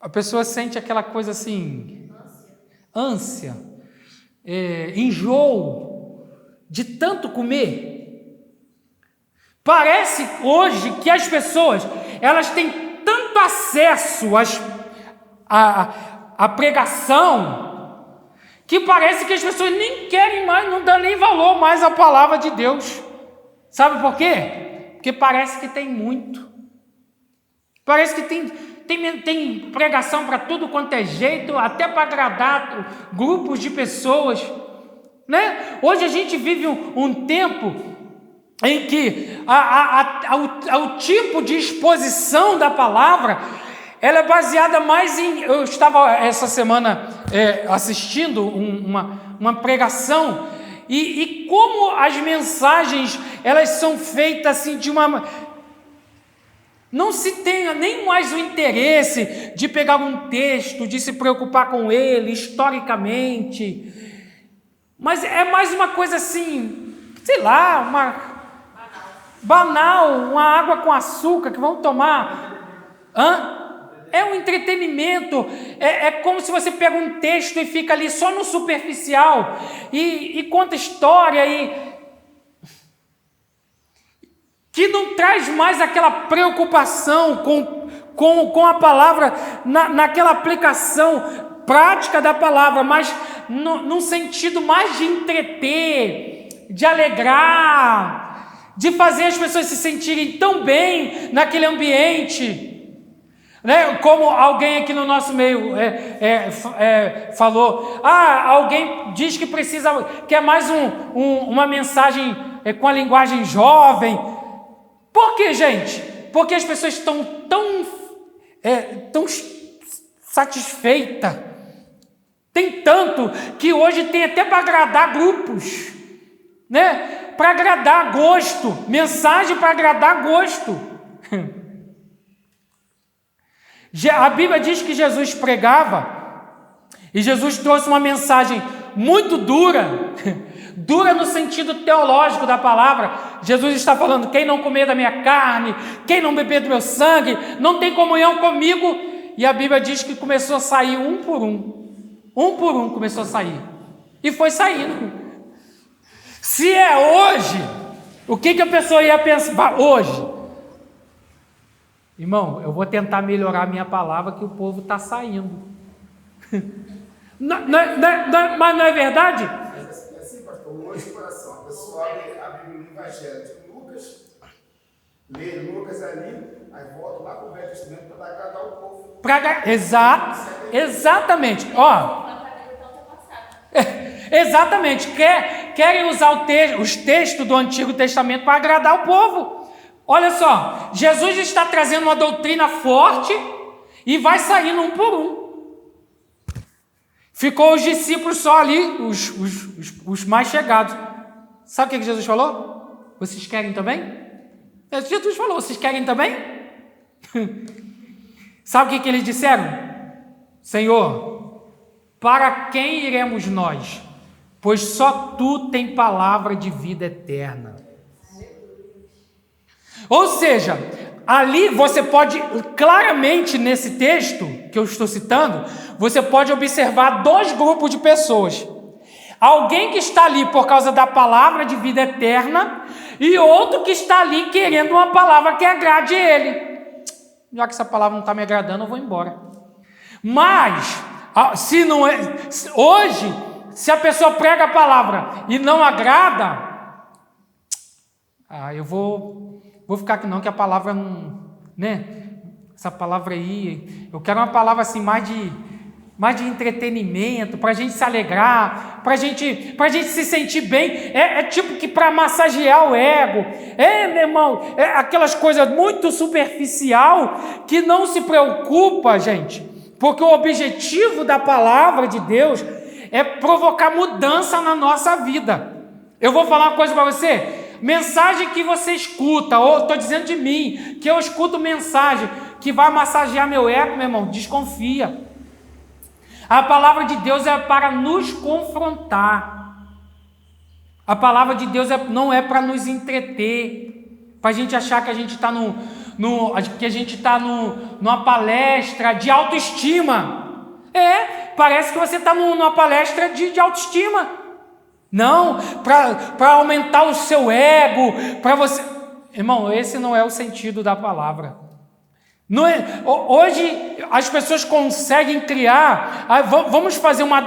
a pessoa sente aquela coisa assim... ânsia, enjoo de tanto comer. Parece hoje que as pessoas, elas têm tanto acesso à pregação, que parece que as pessoas nem querem mais, não dão nem valor mais à palavra de Deus. Sabe por quê? Porque parece que tem muito. Parece que tem pregação para tudo quanto é jeito, até para agradar grupos de pessoas, né? Hoje a gente vive um tempo em que o tipo de exposição da palavra, ela é baseada mais em... Eu estava essa semana assistindo uma pregação, e como as mensagens, elas são feitas assim de uma... Não se tenha nem mais o interesse de pegar um texto, de se preocupar com ele historicamente, mas é mais uma coisa assim, sei lá, banal, uma água com açúcar que vão tomar. É um entretenimento, é como se você pega um texto e fica ali só no superficial, e conta história, que não traz mais aquela preocupação com a palavra, naquela aplicação prática da palavra, mas num sentido mais de entreter, de alegrar, de fazer as pessoas se sentirem tão bem naquele ambiente, né? Como alguém aqui no nosso meio falou, alguém diz que quer mais uma mensagem com a linguagem jovem. Por que, gente? Porque as pessoas estão tão satisfeitas. Tem tanto que hoje tem até para agradar grupos, né? Para agradar gosto, mensagem para agradar gosto. A Bíblia diz que Jesus pregava, e Jesus trouxe uma mensagem muito dura, dura no sentido teológico da palavra. Jesus está falando, quem não comer da minha carne, quem não beber do meu sangue, não tem comunhão comigo. E a Bíblia diz que começou a sair um por um começou a sair, e foi saindo. Se é hoje, o que a pessoa ia pensar hoje? Irmão, eu vou tentar melhorar a minha palavra, que o povo está saindo. Mas não é verdade? É assim, pastor, hoje o coração, a pessoa abre a Bíblia no Evangelho de Lucas, lê Lucas ali, aí volta lá para o Velho Testamento para agradar o povo. Exatamente. Exatamente. Querem usar os textos do Antigo Testamento para agradar o povo. Olha só, Jesus está trazendo uma doutrina forte e vai saindo um por um. Ficou os discípulos só ali, os mais chegados. Sabe o que Jesus falou? Vocês querem também? Jesus falou, vocês querem também? Sabe o que eles disseram? Senhor, para quem iremos nós? Pois só tu tem palavra de vida eterna. Ou seja, ali você pode, claramente nesse texto que eu estou citando, você pode observar dois grupos de pessoas. Alguém que está ali por causa da palavra de vida eterna e outro que está ali querendo uma palavra que agrade ele. Já que essa palavra não está me agradando, eu vou embora. Mas, se não é, hoje, se a pessoa prega a palavra e não agrada, eu vou ficar aqui não, que a palavra não, né? Essa palavra aí, eu quero uma palavra assim mais de entretenimento, para a gente se alegrar, para a gente se sentir bem. É tipo que para massagear o ego. Meu irmão, é aquelas coisas muito superficial que não se preocupa, gente, porque o objetivo da palavra de Deus é provocar mudança na nossa vida. Eu vou falar uma coisa para você. Mensagem que você escuta, ou estou dizendo de mim, que eu escuto mensagem que vai massagear meu ego, meu irmão, desconfia. A palavra de Deus é para nos confrontar. A palavra de Deus não é para nos entreter, para a gente achar que a gente está numa palestra de autoestima. Parece que você está numa palestra de autoestima. Não, para aumentar o seu ego, para você... Irmão, esse não é o sentido da palavra. Não é, hoje as pessoas conseguem criar, vamos fazer uma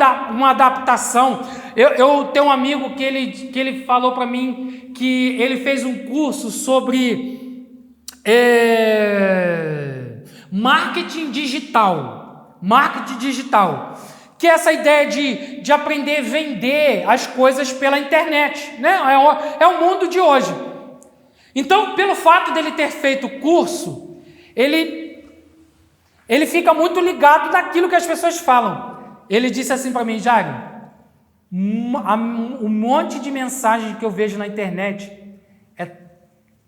adaptação. Eu tenho um amigo que ele falou para mim que ele fez um curso sobre marketing digital, que é essa ideia de aprender a vender as coisas pela internet, né? É o mundo de hoje. Então, pelo fato dele ter feito o curso, ele fica muito ligado naquilo que as pessoas falam. Ele disse assim para mim: Jário, um monte de mensagens que eu vejo na internet é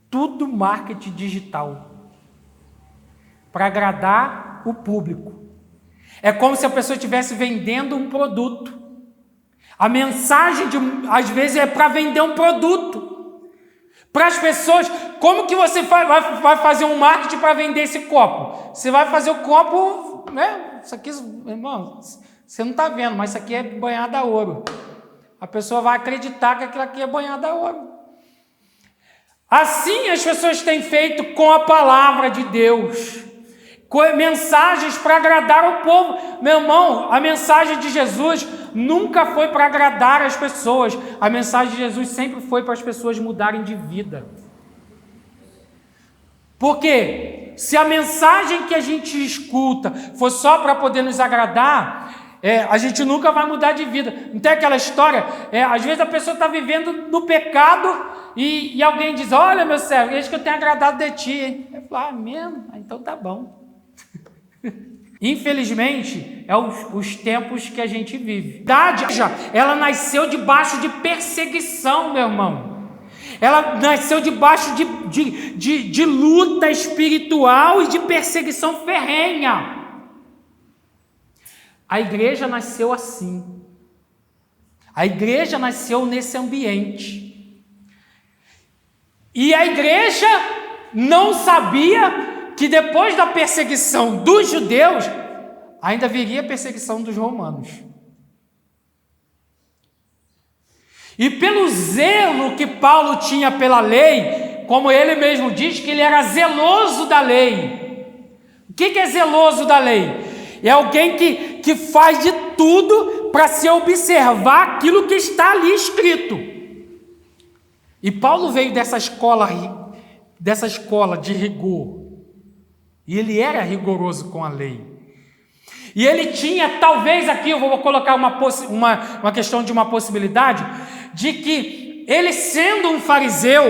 tudo marketing digital para agradar o público. É como se a pessoa estivesse vendendo um produto. A mensagem, às vezes, é para vender um produto. Para as pessoas, como que você vai fazer um marketing para vender esse copo? Você vai fazer o copo, né? Isso aqui, irmão, você não está vendo, mas isso aqui é banhado a ouro. A pessoa vai acreditar que aquilo aqui é banhado a ouro. Assim as pessoas têm feito com a palavra de Deus. Mensagens para agradar o povo. Meu irmão, a mensagem de Jesus nunca foi para agradar as pessoas. A mensagem de Jesus sempre foi para as pessoas mudarem de vida. Porque se a mensagem que a gente escuta for só para poder nos agradar, a gente nunca vai mudar de vida. Não tem aquela história, às vezes a pessoa está vivendo no pecado e alguém diz: olha, meu servo, eis que eu tenho agradado de ti, hein? Eu falo: mesmo? Então tá bom. Infelizmente, os tempos que a gente vive. A verdade, ela nasceu debaixo de perseguição, meu irmão. Ela nasceu debaixo de luta espiritual e de perseguição ferrenha. A igreja nasceu assim. A igreja nasceu nesse ambiente. E a igreja não sabia que depois da perseguição dos judeus, ainda viria a perseguição dos romanos. E pelo zelo que Paulo tinha pela lei, como ele mesmo diz, que ele era zeloso da lei. O que é zeloso da lei? É alguém que faz de tudo para se observar aquilo que está ali escrito. E Paulo veio dessa escola de rigor. E ele era rigoroso com a lei. E ele tinha, talvez aqui eu vou colocar uma questão de uma possibilidade, de que ele, sendo um fariseu,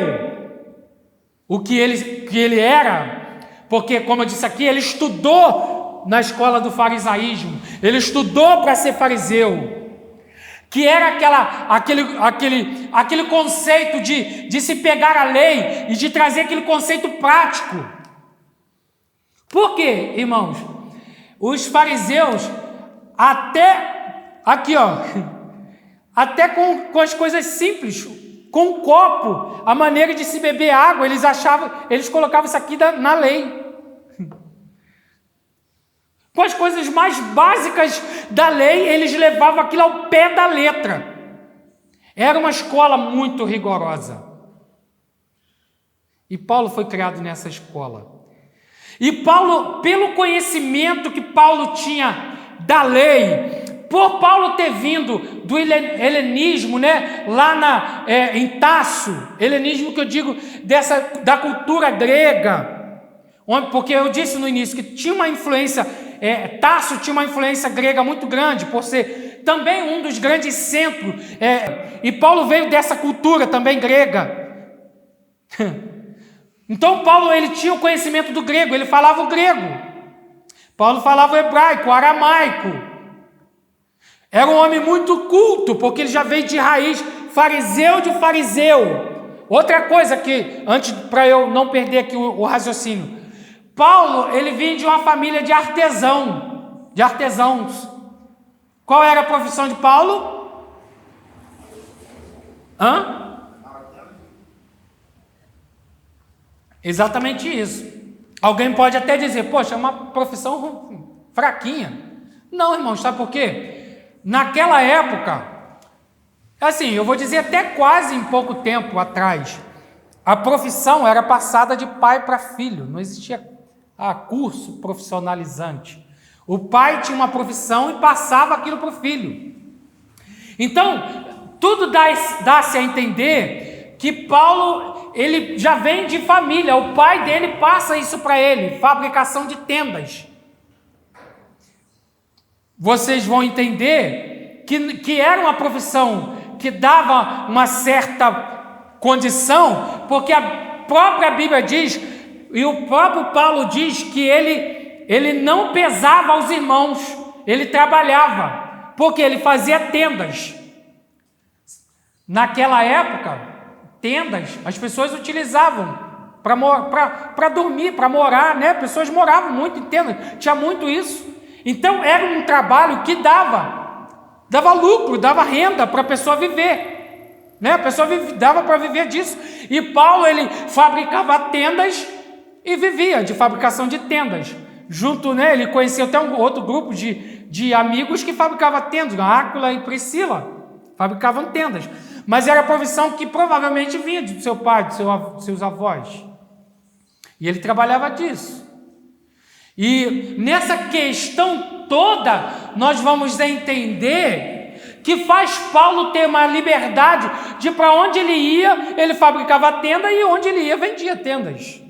o que ele era, porque, como eu disse aqui, ele estudou na escola do farisaísmo, ele estudou para ser fariseu. que era aquele conceito de se pegar a lei e de trazer aquele conceito prático. Por quê, irmãos? Os fariseus, até com as coisas simples, com um copo, a maneira de se beber água, eles colocavam isso aqui na lei. Com as coisas mais básicas da lei, eles levavam aquilo ao pé da letra. Era uma escola muito rigorosa. E Paulo foi criado nessa escola. E Paulo, pelo conhecimento que Paulo tinha da lei, por Paulo ter vindo do helenismo, né, lá em Tasso, helenismo que eu digo da cultura grega, porque eu disse no início que tinha uma influência, Tasso tinha uma influência grega muito grande, por ser também um dos grandes centros, e Paulo veio dessa cultura também grega. Então Paulo, ele tinha o conhecimento do grego, ele falava o grego. Paulo falava o hebraico, o aramaico. Era um homem muito culto, porque ele já veio de raiz, fariseu de fariseu. Outra coisa que, antes, para eu não perder aqui o raciocínio, Paulo, ele vinha de uma família de artesãos. Qual era a profissão de Paulo? Exatamente isso. Alguém pode até dizer, poxa, é uma profissão fraquinha. Não, irmão, sabe por quê? Naquela época, assim, eu vou dizer até quase em pouco tempo atrás, a profissão era passada de pai para filho, não existia curso profissionalizante. O pai tinha uma profissão e passava aquilo para o filho. Então, tudo dá-se a entender que Paulo, ele já vem de família, o pai dele passa isso para ele, fabricação de tendas. Vocês vão entender que era uma profissão que dava uma certa condição, porque a própria Bíblia diz, e o próprio Paulo diz, que ele não pesava aos irmãos, ele trabalhava, porque ele fazia tendas. Naquela época, tendas, as pessoas utilizavam para dormir, para morar, né? Pessoas moravam muito em tendas, tinha muito isso. Então era um trabalho que dava lucro, dava renda para a pessoa viver, né? A pessoa dava para viver disso. E Paulo, ele fabricava tendas e vivia de fabricação de tendas. Junto, né? Ele conhecia até um outro grupo de amigos que fabricavam tendas, Áquila e Priscila, fabricavam tendas. Mas era a profissão que provavelmente vinha do seu pai, dos seus avós. E ele trabalhava disso. E nessa questão toda, nós vamos entender que faz Paulo ter uma liberdade de para onde ele ia, ele fabricava tenda, e onde ele ia, vendia tendas.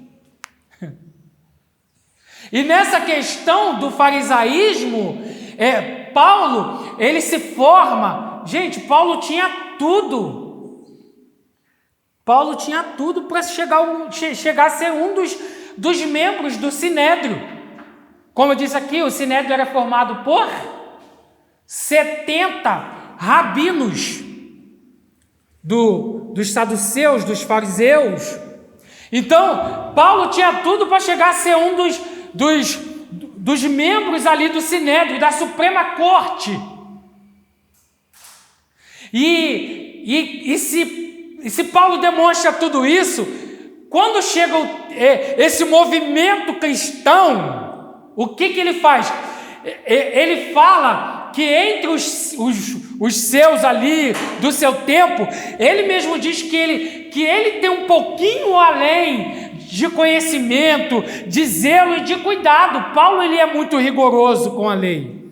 E nessa questão do farisaísmo, Paulo, ele se forma. Gente, Paulo tinha tudo. Paulo tinha tudo para chegar a ser um dos membros do Sinédrio. Como eu disse aqui, o Sinédrio era formado por 70 rabinos dos saduceus, dos fariseus. Então, Paulo tinha tudo para chegar a ser um dos membros ali do Sinédrio, da Suprema Corte. E se Paulo demonstra tudo isso, quando chega esse movimento cristão, o que ele faz? Ele fala que entre os seus ali, do seu tempo, ele mesmo diz que ele tem um pouquinho além de conhecimento, de zelo e de cuidado. Paulo, ele é muito rigoroso com a lei.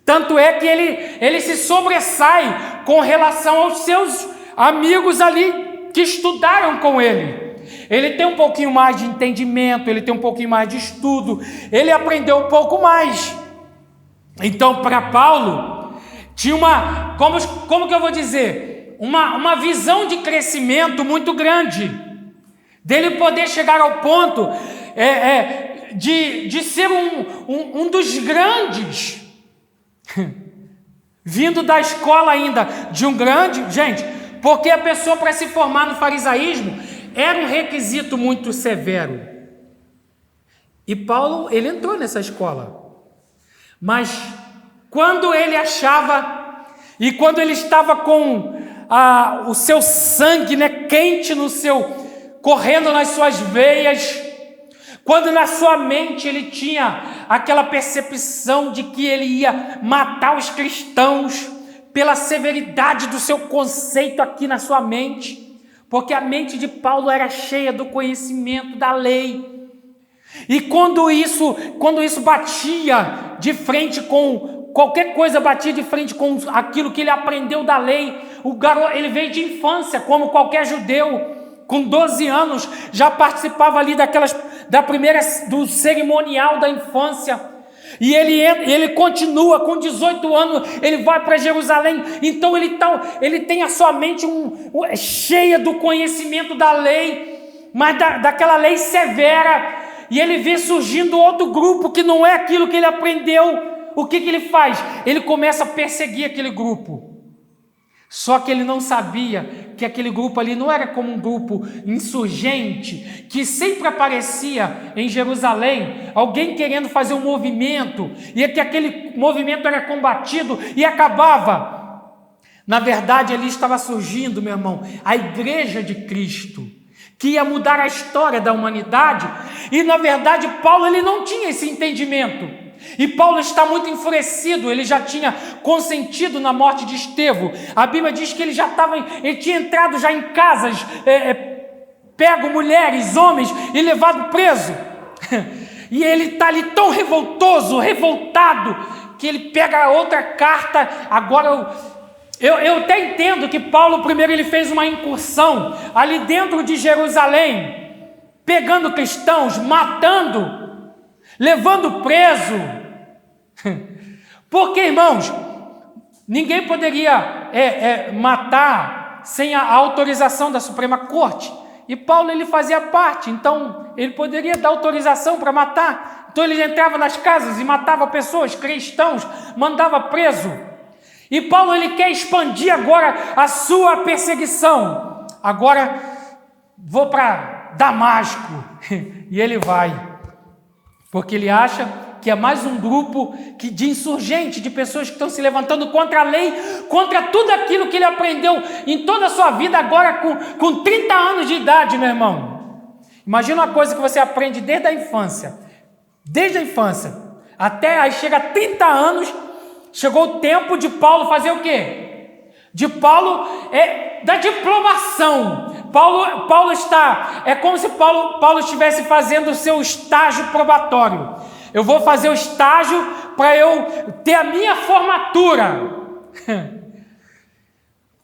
Tanto é que ele se sobressai com relação aos seus amigos ali que estudaram com ele. Ele tem um pouquinho mais de entendimento, ele tem um pouquinho mais de estudo, ele aprendeu um pouco mais. Então, para Paulo, tinha como que eu vou dizer? Uma visão de crescimento muito grande, dele poder chegar ao ponto de ser um dos grandes vindo da escola ainda de um grande... Gente, porque a pessoa para se formar no farisaísmo era um requisito muito severo. E Paulo, ele entrou nessa escola. Mas quando ele achava, e quando ele estava com o seu sangue, né, quente correndo nas suas veias, quando na sua mente ele tinha aquela percepção de que ele ia matar os cristãos pela severidade do seu conceito aqui na sua mente, porque a mente de Paulo era cheia do conhecimento da lei. E quando isso batia de frente com qualquer coisa, batia de frente com aquilo que ele aprendeu da lei, o garoto, ele veio de infância, como qualquer judeu, com 12 anos, já participava ali do cerimonial da infância, e ele continua, com 18 anos, ele vai para Jerusalém. Então ele tem a sua mente cheia do conhecimento da lei, mas daquela lei severa, e ele vê surgindo outro grupo que não é aquilo que ele aprendeu. O que ele faz? Ele começa a perseguir aquele grupo. Só que ele não sabia que aquele grupo ali não era como um grupo insurgente, que sempre aparecia em Jerusalém, alguém querendo fazer um movimento, e que aquele movimento era combatido e acabava. Na verdade, ali estava surgindo, meu irmão, a Igreja de Cristo, que ia mudar a história da humanidade. E na verdade Paulo, ele não tinha esse entendimento. E Paulo está muito enfurecido, ele já tinha consentido na morte de Estevão. A Bíblia diz que ele tinha entrado já em casas, pego mulheres, homens e levado preso. E ele está ali tão revoltado, que ele pega outra carta. Agora eu até entendo que Paulo primeiro ele fez uma incursão ali dentro de Jerusalém, pegando cristãos, matando, levando preso, porque, irmãos, ninguém poderia matar sem a autorização da Suprema Corte, e Paulo ele fazia parte, então ele poderia dar autorização para matar. Então ele entrava nas casas e matava pessoas, cristãos, mandava preso. E Paulo ele quer expandir agora a sua perseguição. Agora vou para Damasco, e ele vai, porque ele acha que é mais um grupo de insurgentes, de pessoas que estão se levantando contra a lei, contra tudo aquilo que ele aprendeu em toda a sua vida, agora com 30 anos de idade, meu irmão. Imagina uma coisa que você aprende desde a infância, até aí chega a 30 anos, chegou o tempo de Paulo fazer o quê? De Paulo, da diplomação. Paulo está, é como se Paulo estivesse fazendo o seu estágio probatório. Eu vou fazer o estágio para eu ter a minha formatura.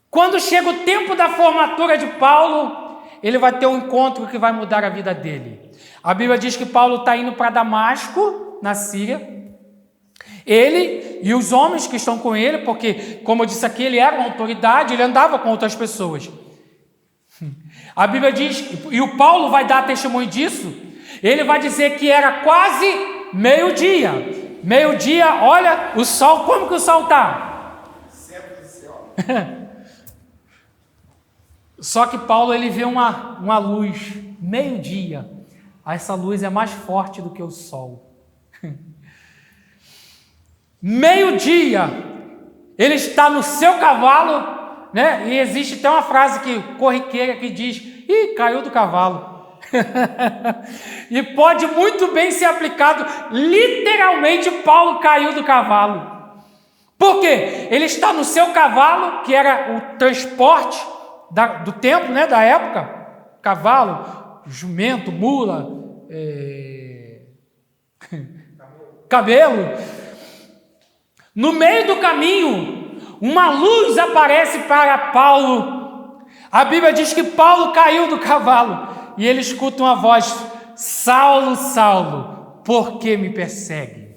Quando chega o tempo da formatura de Paulo, ele vai ter um encontro que vai mudar a vida dele. A Bíblia diz que Paulo está indo para Damasco, na Síria. Ele e os homens que estão com ele, porque, como eu disse aqui, ele era uma autoridade, ele andava com outras pessoas. A Bíblia diz, e o Paulo vai dar testemunho disso, ele vai dizer que era quase meio-dia. Meio-dia, olha o sol, como que o sol está? Só que Paulo ele vê uma luz, meio-dia. Essa luz é mais forte do que o sol. Meio-dia, ele está no seu cavalo, né? E existe até uma frase corriqueira que diz: "Ih, caiu do cavalo." E pode muito bem ser aplicado, literalmente Paulo caiu do cavalo. Por quê? Ele está no seu cavalo, que era o transporte do tempo, né, da época. Cavalo, jumento, mula, camelo. No meio do caminho, uma luz aparece para Paulo. A Bíblia diz que Paulo caiu do cavalo e ele escuta uma voz: "Saulo, Saulo, por que me persegue?"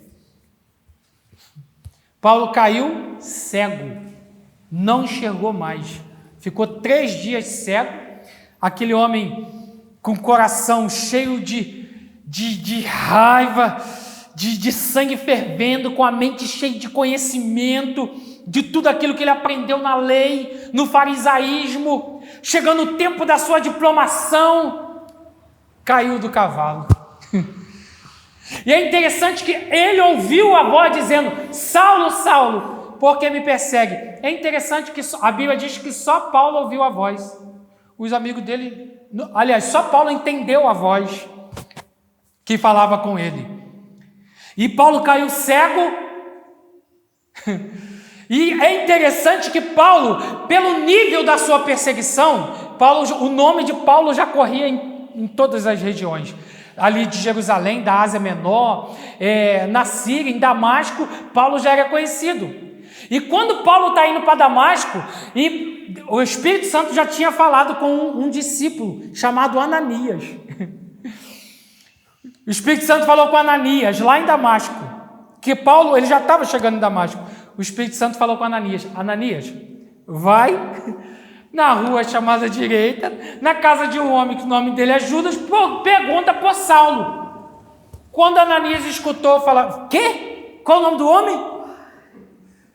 Paulo caiu cego, não enxergou mais, ficou 3 dias cego. Aquele homem com o coração cheio de raiva, de sangue fervendo, com a mente cheia de conhecimento, de tudo aquilo que ele aprendeu na lei, no farisaísmo, chegando o tempo da sua diplomação, caiu do cavalo. E é interessante que ele ouviu a voz dizendo: Saulo, Saulo, por que me persegue? É interessante que a Bíblia diz que só Paulo ouviu a voz. Os amigos dele, aliás, só Paulo entendeu a voz que falava com ele. E Paulo caiu cego. E é interessante que Paulo, pelo nível da sua perseguição, o nome de Paulo já corria em todas as regiões. Ali de Jerusalém, da Ásia Menor, na Síria, em Damasco, Paulo já era conhecido. E quando Paulo está indo para Damasco, e o Espírito Santo já tinha falado com um discípulo chamado Ananias. O Espírito Santo falou com Ananias, lá em Damasco, que Paulo, ele já estava chegando em Damasco. O Espírito Santo falou com Ananias: Ananias, vai na rua chamada direita, na casa de um homem que o nome dele é Judas, pergunta por Saulo. Quando Ananias escutou, fala: quê? Qual o nome do homem?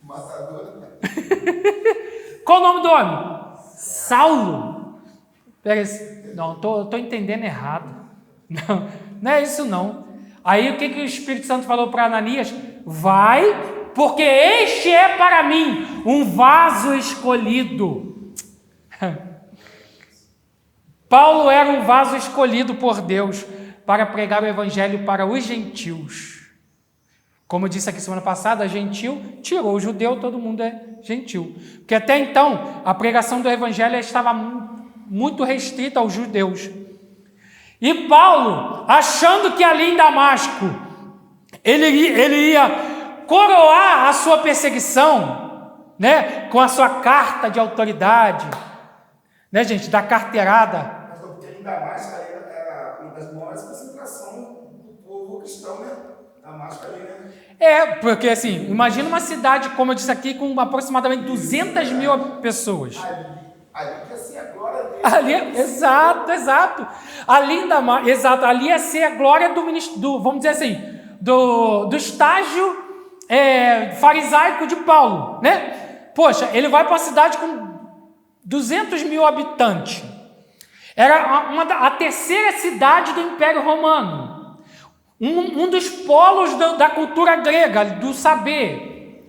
Matador. Qual o nome do homem? Saulo. Não, estou entendendo errado. Não é isso não. Aí o que o Espírito Santo falou para Ananias? Vai, porque este é para mim um vaso escolhido. Paulo era um vaso escolhido por Deus para pregar o evangelho para os gentios. Como eu disse aqui semana passada, gentil tirou o judeu, todo mundo é gentil. Porque até então a pregação do evangelho estava muito restrita aos judeus. E Paulo, achando que ali em Damasco ele ia coroar a sua perseguição, né, com a sua carta de autoridade, né, gente, da carteirada. Mas porque em Damasco era uma das maiores concentrações do povo cristão, né? Damasco ali, né? Porque assim, imagina uma cidade, como eu disse aqui, com aproximadamente 200 mil pessoas. Ali ia ser a glória dele. Ali, exato. Ali ia ser a glória do vamos dizer assim, do estágio farisaico de Paulo, né? Poxa, ele vai para uma cidade com 200 mil habitantes. Era a terceira cidade do Império Romano. Um dos polos da cultura grega, do saber.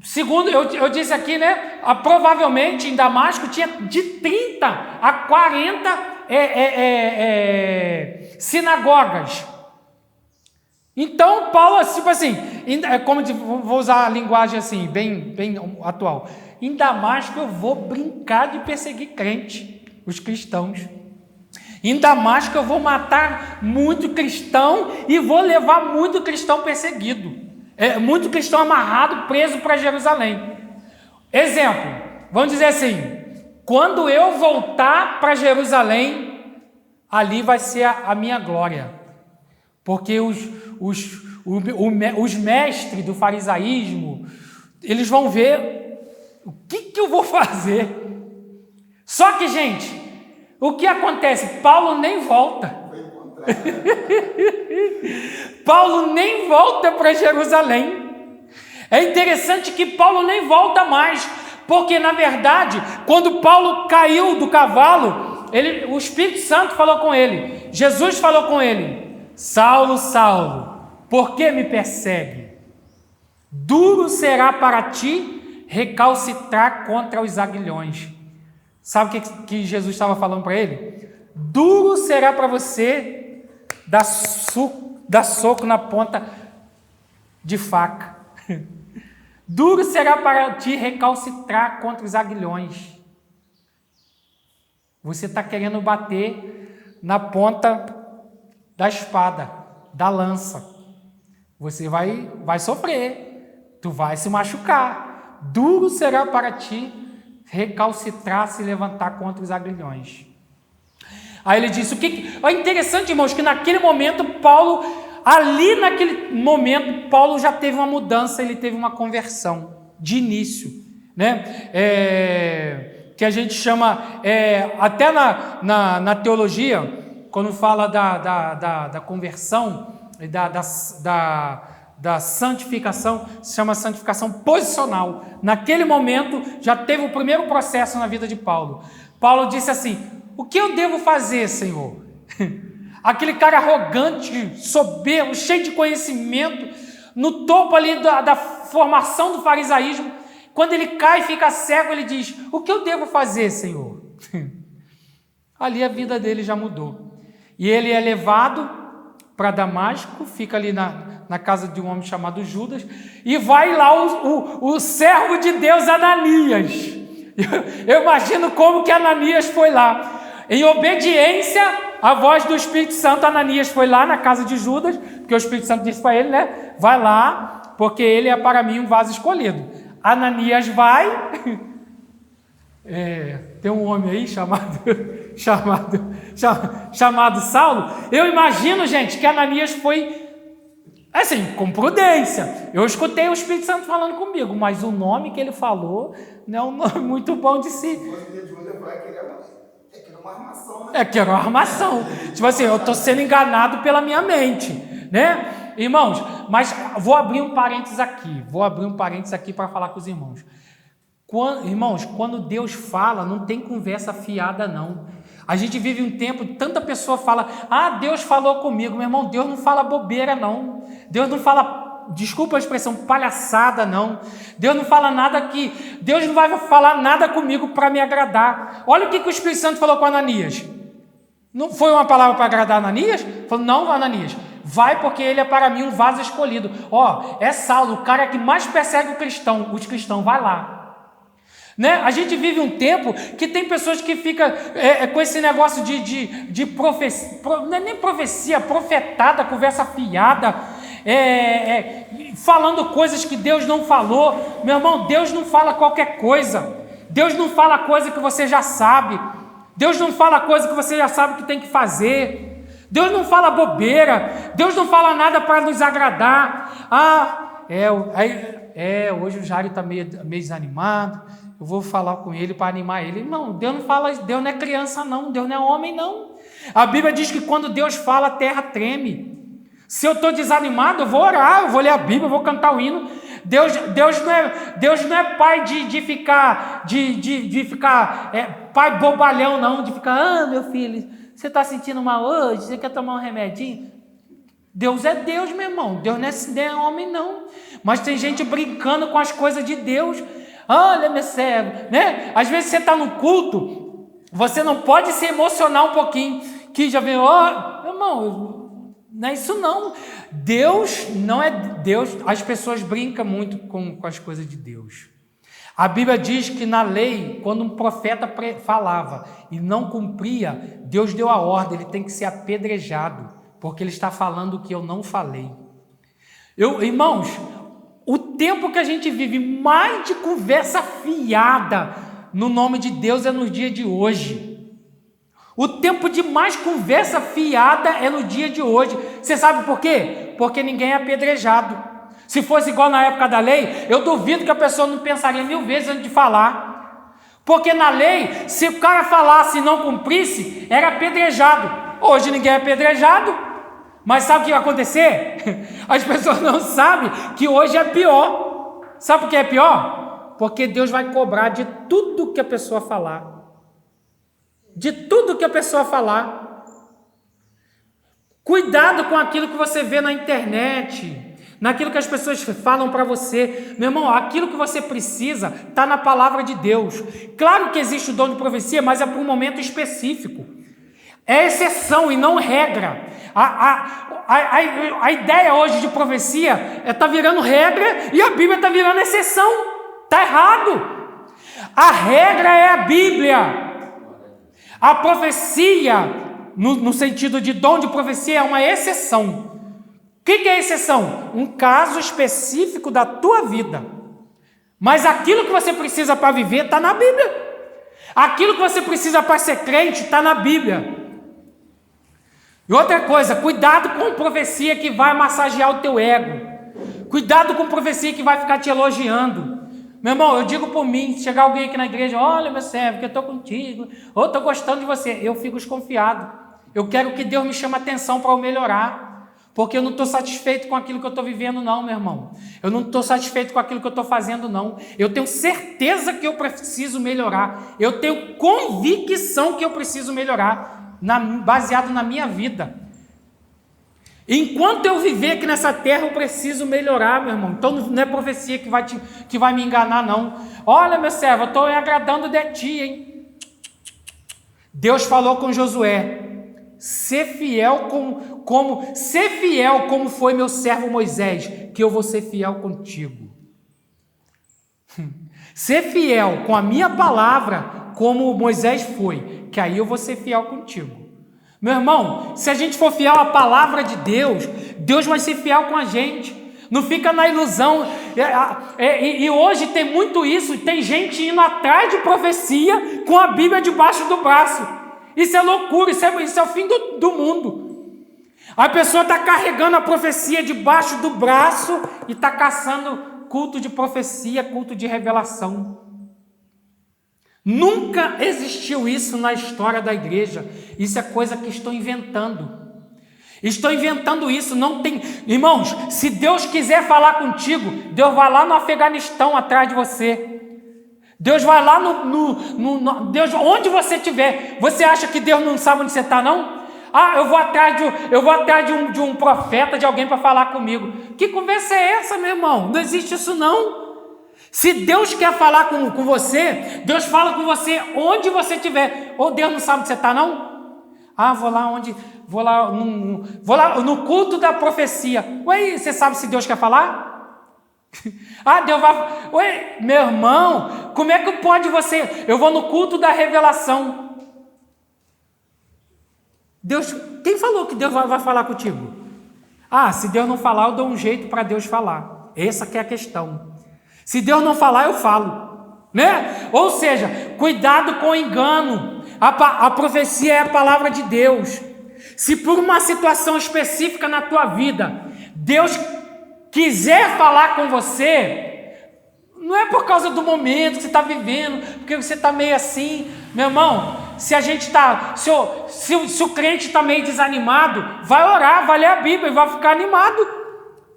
Segundo, eu disse aqui, né? Provavelmente em Damasco tinha de 30 a 40 sinagogas. Então, Paulo, tipo assim, como vou usar a linguagem assim, bem atual. Em Damasco eu vou brincar de perseguir crente, os cristãos. Em Damasco eu vou matar muito cristão e vou levar muito cristão perseguido. Muito cristão amarrado, preso para Jerusalém. Exemplo, vamos dizer assim, quando eu voltar para Jerusalém, ali vai ser a minha glória. Porque os mestres do farisaísmo, eles vão ver o que eu vou fazer. Só que, gente, o que acontece? Paulo nem volta. Paulo nem volta para Jerusalém. É interessante que Paulo nem volta mais, porque na verdade, quando Paulo caiu do cavalo, o Espírito Santo falou com ele, Jesus falou com ele: Saulo, Saulo, por que me persegue? Duro será para ti recalcitrar contra os aguilhões. Sabe o que Jesus estava falando para ele? Duro será para você dar soco na ponta de faca. Duro será para ti recalcitrar contra os aguilhões. Você está querendo bater na ponta da espada, da lança. Você vai sofrer, tu vai se machucar. Duro será para ti recalcitrar, se levantar contra os aguilhões. Aí ele disse, é interessante, irmãos, que naquele momento Paulo já teve uma mudança, ele teve uma conversão de início, né? Que a gente chama, até na teologia, quando fala da conversão, da santificação, se chama santificação posicional. Naquele momento, já teve o primeiro processo na vida de Paulo. Paulo disse assim: o que eu devo fazer, Senhor? Aquele cara arrogante, soberbo, cheio de conhecimento, no topo ali da formação do farisaísmo, quando ele cai e fica cego, ele diz: o que eu devo fazer, Senhor? Ali a vida dele já mudou. E ele é levado para Damasco, fica ali na casa de um homem chamado Judas, e vai lá o servo de Deus, Ananias. Eu imagino como que Ananias foi lá. Em obediência à voz do Espírito Santo, Ananias foi lá na casa de Judas, porque o Espírito Santo disse para ele, né? Vai lá, porque ele é para mim um vaso escolhido. Ananias vai. Tem um homem aí chamado Saulo. Eu imagino, gente, que Ananias foi assim, com prudência. Eu escutei o Espírito Santo falando comigo, mas o nome que ele falou não é um nome muito bom de si. Uma armação, né? Que era uma armação. Tipo assim, eu estou sendo enganado pela minha mente, né? Irmãos, mas vou abrir um parênteses aqui para falar com os irmãos. Irmãos, quando Deus fala, não tem conversa fiada, não. A gente vive um tempo, tanta pessoa fala: Deus falou comigo. Meu irmão, Deus não fala bobeira, não. Deus não fala, desculpa a expressão, palhaçada, não. Deus não fala nada aqui. Deus não vai falar nada comigo para me agradar. Olha o que o Espírito Santo falou com Ananias. Não foi uma palavra para agradar Ananias? Falou: não, Ananias, vai, porque ele é para mim um vaso escolhido. É Saulo, o cara que mais persegue os cristãos, vai lá. Né? A gente vive um tempo que tem pessoas que ficam com esse negócio de profecia, não é nem profecia, profetada, conversa fiada, falando coisas que Deus não falou. Meu irmão, Deus não fala qualquer coisa. Deus não fala coisa que você já sabe. Deus não fala coisa que você já sabe que tem que fazer. Deus não fala bobeira. Deus não fala nada para nos agradar. Hoje o Jário está meio desanimado. Eu vou falar com ele para animar ele. Não, Deus não fala, Deus não é criança, não. Deus não é homem, não. A Bíblia diz que quando Deus fala, a terra treme. Se eu estou desanimado, eu vou orar, eu vou ler a Bíblia, eu vou cantar o hino. Deus não é pai de ficar pai bobalhão, não, de ficar: meu filho, você está sentindo mal hoje? Você quer tomar um remedinho? Deus é Deus, meu irmão. Deus não é homem, não. Mas tem gente brincando com as coisas de Deus. Olha, meu servo, né? Às vezes você está no culto, você não pode se emocionar um pouquinho, que já vem: meu irmão, não é isso não. Deus não é Deus. As pessoas brincam muito com as coisas de Deus. A Bíblia diz que na lei, quando um profeta falava e não cumpria, Deus deu a ordem: ele tem que ser apedrejado, porque ele está falando o que eu não falei. Irmãos, o tempo que a gente vive mais de conversa fiada no nome de Deus é no dia de hoje. O tempo de mais conversa fiada é no dia de hoje. Você sabe por quê? Porque ninguém é apedrejado. Se fosse igual na época da lei, eu duvido que a pessoa não pensaria 1000 vezes antes de falar. Porque na lei, se o cara falasse e não cumprisse, era apedrejado. Hoje ninguém é apedrejado. Mas sabe o que vai acontecer? As pessoas não sabem que hoje é pior. Sabe por que é pior? Porque Deus vai cobrar de tudo que a pessoa falar. De tudo que a pessoa falar. Cuidado com aquilo que você vê na internet, naquilo que as pessoas falam para você. Meu irmão, aquilo que você precisa está na palavra de Deus. Claro que existe o dom de profecia, mas é para um momento específico. É exceção e não regra. A ideia hoje de profecia está virando regra e a Bíblia está virando exceção. Está errado. A regra é a Bíblia. A profecia, no sentido de dom de profecia, é uma exceção. O que é exceção? Um caso específico da tua vida. Mas aquilo que você precisa para viver está na Bíblia. Aquilo que você precisa para ser crente está na Bíblia. E outra coisa, cuidado com profecia que vai massagear o teu ego. Cuidado com profecia que vai ficar te elogiando. Meu irmão, eu digo por mim, se chegar alguém aqui na igreja: olha, meu servo, que eu estou contigo, ou estou gostando de você, eu fico desconfiado. Eu quero que Deus me chame a atenção para eu melhorar. Porque eu não estou satisfeito com aquilo que eu estou vivendo, não, meu irmão. Eu não estou satisfeito com aquilo que eu estou fazendo, não. Eu tenho certeza que eu preciso melhorar. Eu tenho convicção que eu preciso melhorar, baseado na minha vida. Enquanto eu viver aqui nessa terra, eu preciso melhorar, meu irmão. Então não é profecia que vai me enganar, não. Olha, meu servo, eu estou agradando de ti, hein? Deus falou com Josué: ser fiel como foi meu servo Moisés, que eu vou ser fiel contigo. Ser fiel com a minha palavra, como Moisés foi, que aí eu vou ser fiel contigo. Meu irmão, se a gente for fiel à palavra de Deus, Deus vai ser fiel com a gente. Não fica na ilusão. E hoje tem muito isso. Tem gente indo atrás de profecia com a Bíblia debaixo do braço. Isso é loucura, isso é o fim do mundo. A pessoa está carregando a profecia debaixo do braço e está caçando culto de profecia, culto de revelação. Nunca existiu isso na história da igreja. Isso é coisa que estou inventando. Estou inventando isso, não tem... Irmãos, se Deus quiser falar contigo, Deus vai lá no Afeganistão atrás de você. Deus vai lá Deus, onde você estiver. Você acha que Deus não sabe onde você está, não? Ah, eu vou atrás de um profeta, de alguém para falar comigo. Que conversa é essa, meu irmão? Não existe isso, não. Se Deus quer falar com você, Deus fala com você onde você estiver. Ou Deus não sabe onde você está, não? Ah, vou lá no culto da profecia. Ué, você sabe se Deus quer falar? Ah, Deus vai... Ué, meu irmão, como é que pode você... Eu vou no culto da revelação. Deus... Quem falou que Deus vai falar contigo? Ah, se Deus não falar, eu dou um jeito para Deus falar. Essa que é a questão. Se Deus não falar, eu falo. Né? Ou seja, cuidado com o engano. A profecia é a palavra de Deus. Se por uma situação específica na tua vida, Deus quiser falar com você, não é por causa do momento que você está vivendo, porque você está meio assim. Meu irmão, se a gente está, se o crente está meio desanimado, vai orar, vai ler a Bíblia e vai ficar animado.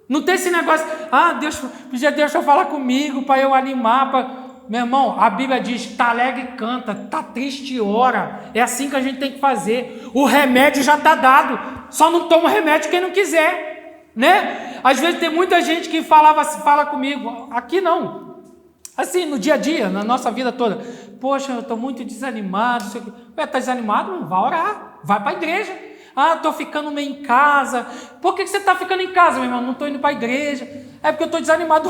Não tem esse negócio, pedir Deus para falar comigo, para eu animar. Meu irmão, a Bíblia diz, está alegre e canta, está triste e ora. É assim que a gente tem que fazer. O remédio já está dado, só não toma remédio quem não quiser, né? Às vezes tem muita gente que fala comigo, aqui não, assim, no dia a dia, na nossa vida toda. Poxa, eu estou muito desanimado. Está desanimado? Não, vai orar, vai para a igreja. Ah, estou ficando meio em casa. Por que você está ficando em casa, meu irmão? Não estou indo para a igreja. É porque eu estou desanimado.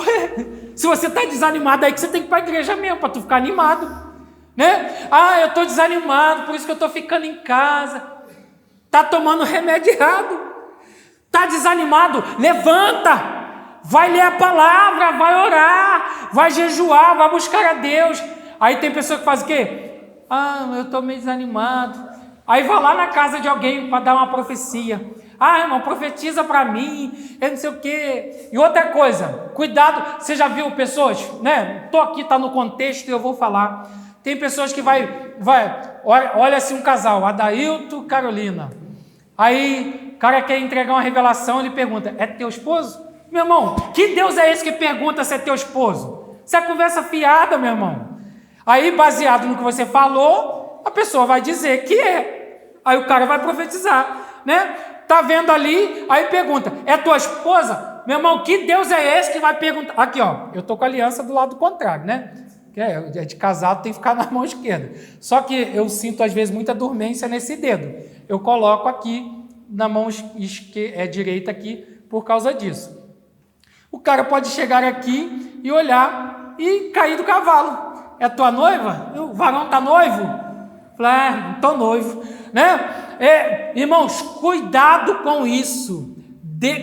Se você está desanimado, é aí que você tem que ir para a igreja mesmo, para tu ficar animado, né? Ah, eu estou desanimado, por isso que eu estou ficando em casa. Está tomando remédio errado. Está desanimado? Levanta. Vai ler a palavra, vai orar, vai jejuar, vai buscar a Deus. Aí tem pessoa que faz o quê? Ah, eu estou meio desanimado. Aí vai lá na casa de alguém para dar uma profecia. Ah, irmão, profetiza para mim, eu não sei o quê. E outra coisa, cuidado, você já viu pessoas, né? Estou aqui, está no contexto e eu vou falar. Tem pessoas que olha assim um casal, Adailto, Carolina. Aí o cara quer entregar uma revelação, ele pergunta, é teu esposo? Meu irmão, que Deus é esse que pergunta se é teu esposo? Isso é conversa fiada, meu irmão. Aí, baseado no que você falou, a pessoa vai dizer que é. Aí o cara vai profetizar, né? Tá vendo ali, aí pergunta, é tua esposa? Meu irmão, que Deus é esse que vai perguntar? Aqui, ó, eu tô com a aliança do lado contrário, né? Que é de casado, tem que ficar na mão esquerda. Só que eu sinto, às vezes, muita dormência nesse dedo. Eu coloco aqui, na mão direita aqui, por causa disso. O cara pode chegar aqui e olhar e cair do cavalo. É tua noiva? O varão está noivo? Falei, não estou noivo. Né? Irmãos, cuidado com isso.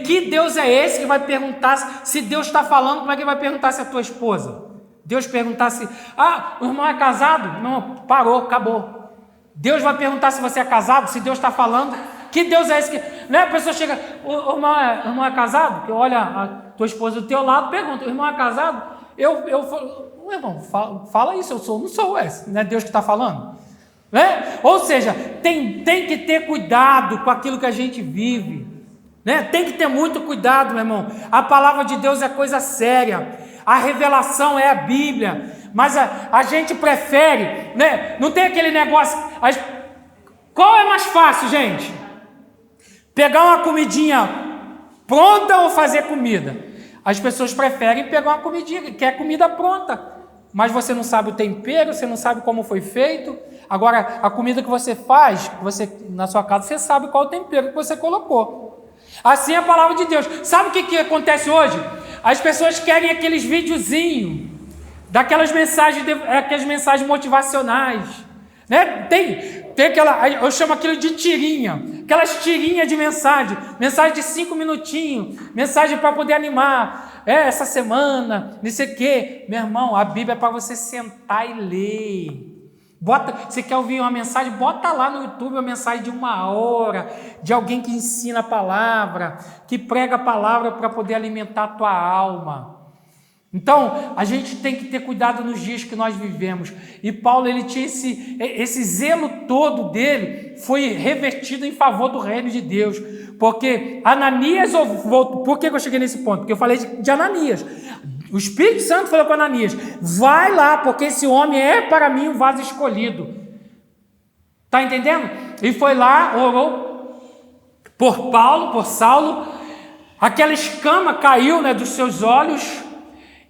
Que Deus é esse que vai perguntar se Deus está falando? Como é que ele vai perguntar se é tua esposa? Deus perguntar se... o irmão é casado? Não, parou, acabou. Deus vai perguntar se você é casado? Se Deus está falando? Que Deus é esse que... Né? A pessoa chega, o irmão é casado? Que olha a tua esposa do teu lado, pergunta, o irmão é casado? Eu falo, irmão, fala isso, eu sou, não sou esse, não é Deus que está falando? Né? Ou seja, tem que ter cuidado com aquilo que a gente vive. né? Tem que ter muito cuidado, meu irmão. A palavra de Deus é coisa séria. A revelação é a Bíblia. Mas a gente prefere, né? Não tem aquele negócio. Qual é mais fácil, gente? Pegar uma comidinha pronta ou fazer comida? As pessoas preferem pegar uma comidinha, que é comida pronta. Mas você não sabe o tempero, você não sabe como foi feito. Agora, a comida que você faz, na sua casa, você sabe qual o tempero que você colocou. Assim é a palavra de Deus. Sabe o que acontece hoje? As pessoas querem aqueles videozinhos, aquelas mensagens motivacionais, né? Tem aquela, eu chamo aquilo de tirinha, aquelas tirinhas de mensagem de 5 minutinhos, mensagem para poder animar, essa semana, não sei o quê. Meu irmão, a Bíblia é para você sentar e ler. Você quer ouvir uma mensagem? Bota lá no YouTube uma mensagem de 1 hora, de alguém que ensina a palavra, que prega a palavra para poder alimentar a tua alma. Então, a gente tem que ter cuidado nos dias que nós vivemos. E Paulo, ele tinha esse zelo todo dele, foi revertido em favor do reino de Deus. Porque Ananias, por que eu cheguei nesse ponto? Porque eu falei de Ananias. O Espírito Santo falou com Ananias: vai lá, porque esse homem é para mim um vaso escolhido. Está entendendo? E foi lá, orou por Saulo. Aquela escama caiu, né, dos seus olhos.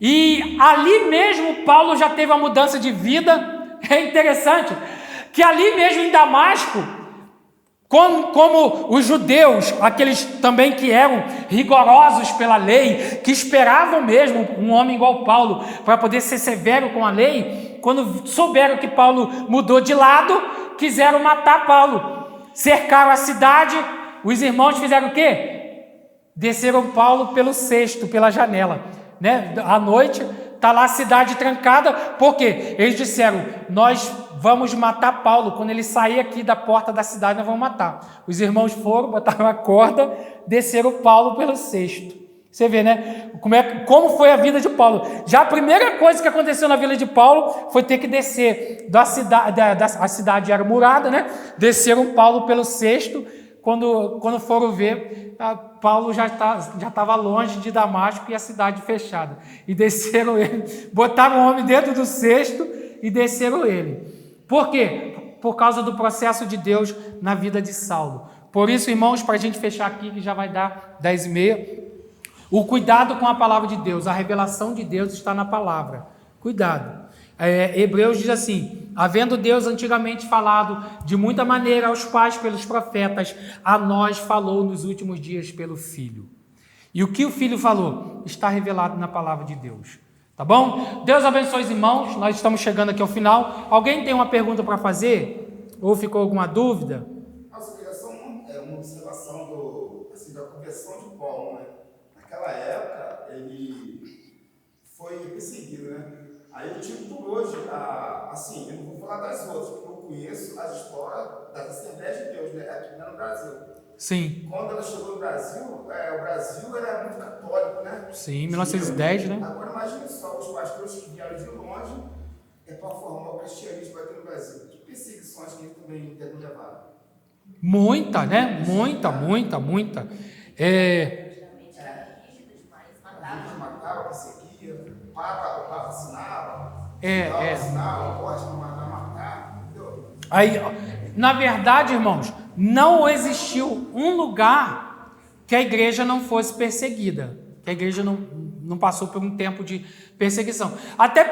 E ali mesmo Paulo já teve uma mudança de vida. É interessante que ali mesmo em Damasco, como os judeus, aqueles também que eram rigorosos pela lei, que esperavam mesmo um homem igual Paulo para poder ser severo com a lei, quando souberam que Paulo mudou de lado, quiseram matar Paulo. Cercaram a cidade. Os irmãos fizeram o quê? Desceram Paulo pelo cesto, pela janela, né? À noite, está lá a cidade trancada. Por quê? Eles disseram: nós vamos matar Paulo. Quando ele sair aqui da porta da cidade, nós vamos matar. Os irmãos foram, botaram a corda, desceram Paulo pelo cesto. Você vê, né? Como foi a vida de Paulo. Já a primeira coisa que aconteceu na vida de Paulo foi ter que descer da cidade. A cidade era murada, né? Desceram Paulo pelo cesto. Quando foram ver, Paulo já estava longe de Damasco e a cidade fechada. E desceram ele, botaram o homem dentro do cesto e desceram ele. Por quê? Por causa do processo de Deus na vida de Saulo. Por isso, irmãos, para a gente fechar aqui, que já vai dar 10h30, o cuidado com a palavra de Deus, a revelação de Deus está na palavra. Cuidado. Hebreus diz assim: havendo Deus antigamente falado de muita maneira aos pais pelos profetas, a nós falou nos últimos dias pelo Filho. E o que o Filho falou está revelado na palavra de Deus. Tá bom? Deus abençoe os irmãos. Nós estamos chegando aqui ao final. Alguém tem uma pergunta para fazer? Ou ficou alguma dúvida? Nossa, eu queria só uma observação da conversão de Paulo, né? Naquela época, ele foi perseguido, né? Aí eu tive por hoje, assim, eu não vou falar das outras, porque eu conheço as histórias das Assembleias de Deus, né? Aqui no Brasil. Sim. Quando ela chegou no Brasil, o Brasil era muito católico, né? Sim, 1910, né? Agora imagine só, os pastores que vieram de longe para formar o cristianismo aqui no Brasil. Que perseguições que eles também devem levar? Muita, né? Muita. Matava, perseguia, o Papa assinava, assinava, pode matar, entendeu? Aí, na verdade, irmãos, não existiu um lugar que a igreja não fosse perseguida, que a igreja não passou por um tempo de perseguição. Até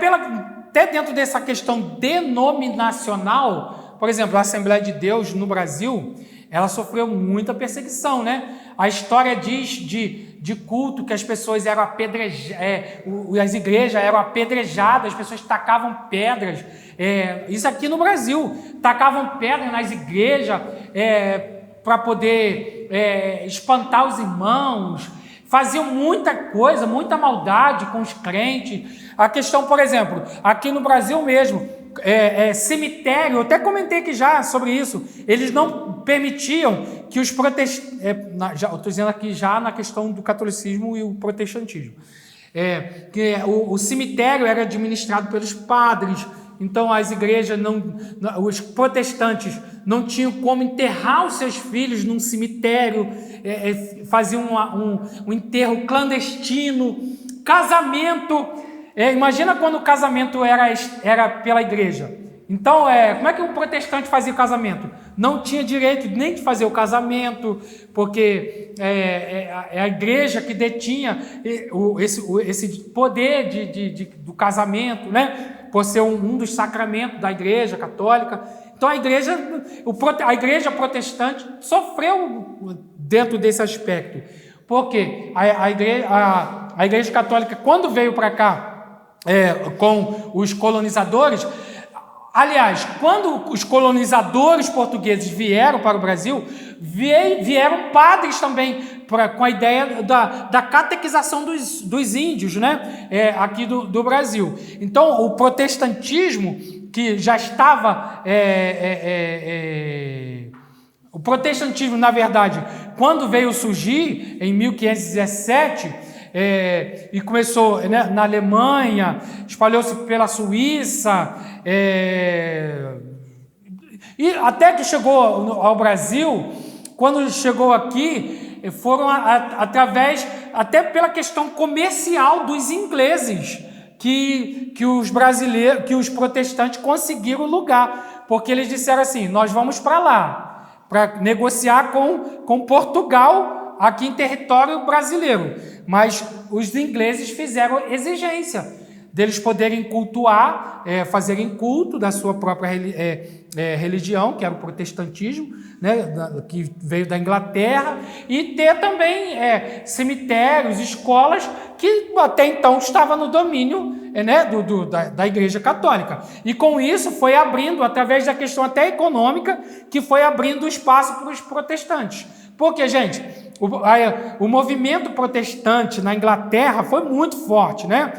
dentro dessa questão denominacional, por exemplo, a Assembleia de Deus no Brasil, ela sofreu muita perseguição, né? A história diz de culto que as pessoas eram apedrejadas, as igrejas eram apedrejadas, as pessoas tacavam pedras. Isso aqui no Brasil, tacavam pedras nas igrejas para poder espantar os irmãos. Faziam muita coisa, muita maldade com os crentes. A questão, por exemplo, aqui no Brasil mesmo, cemitério, eu até comentei aqui já sobre isso, eles não permitiam que os protestantes, estou dizendo aqui já na questão do catolicismo e o protestantismo, que o cemitério era administrado pelos padres, então as igrejas os protestantes não tinham como enterrar os seus filhos num cemitério, faziam um enterro clandestino, casamento. Imagina quando o casamento era pela igreja. Então, como é que o protestante fazia o casamento? Não tinha direito nem de fazer o casamento, porque é a igreja que detinha esse poder do casamento, né? Por ser um dos sacramentos da igreja católica. Então, a igreja protestante sofreu dentro desse aspecto. Porque a igreja católica, quando veio para cá com os colonizadores... Aliás, quando os colonizadores portugueses vieram para o Brasil, vieram padres também com a ideia da catequização dos índios, né? Aqui do Brasil. Então, o protestantismo, que já estava... O protestantismo, na verdade, quando veio surgir, em 1517... e começou, né, na Alemanha, espalhou-se pela Suíça, e até que chegou ao Brasil. Quando chegou aqui, foram através, até pela questão comercial dos ingleses, que os protestantes conseguiram lugar, porque eles disseram assim: nós vamos para lá, para negociar com Portugal, aqui em território brasileiro. Mas os ingleses fizeram exigência deles poderem cultuar, fazerem culto da sua própria religião, que era o protestantismo, né, que veio da Inglaterra, e ter também cemitérios, escolas, que até então estavam no domínio, né, da Igreja Católica. E com isso foi abrindo, através da questão até econômica, que foi abrindo espaço para os protestantes. Porque, gente, o movimento protestante na Inglaterra foi muito forte, né?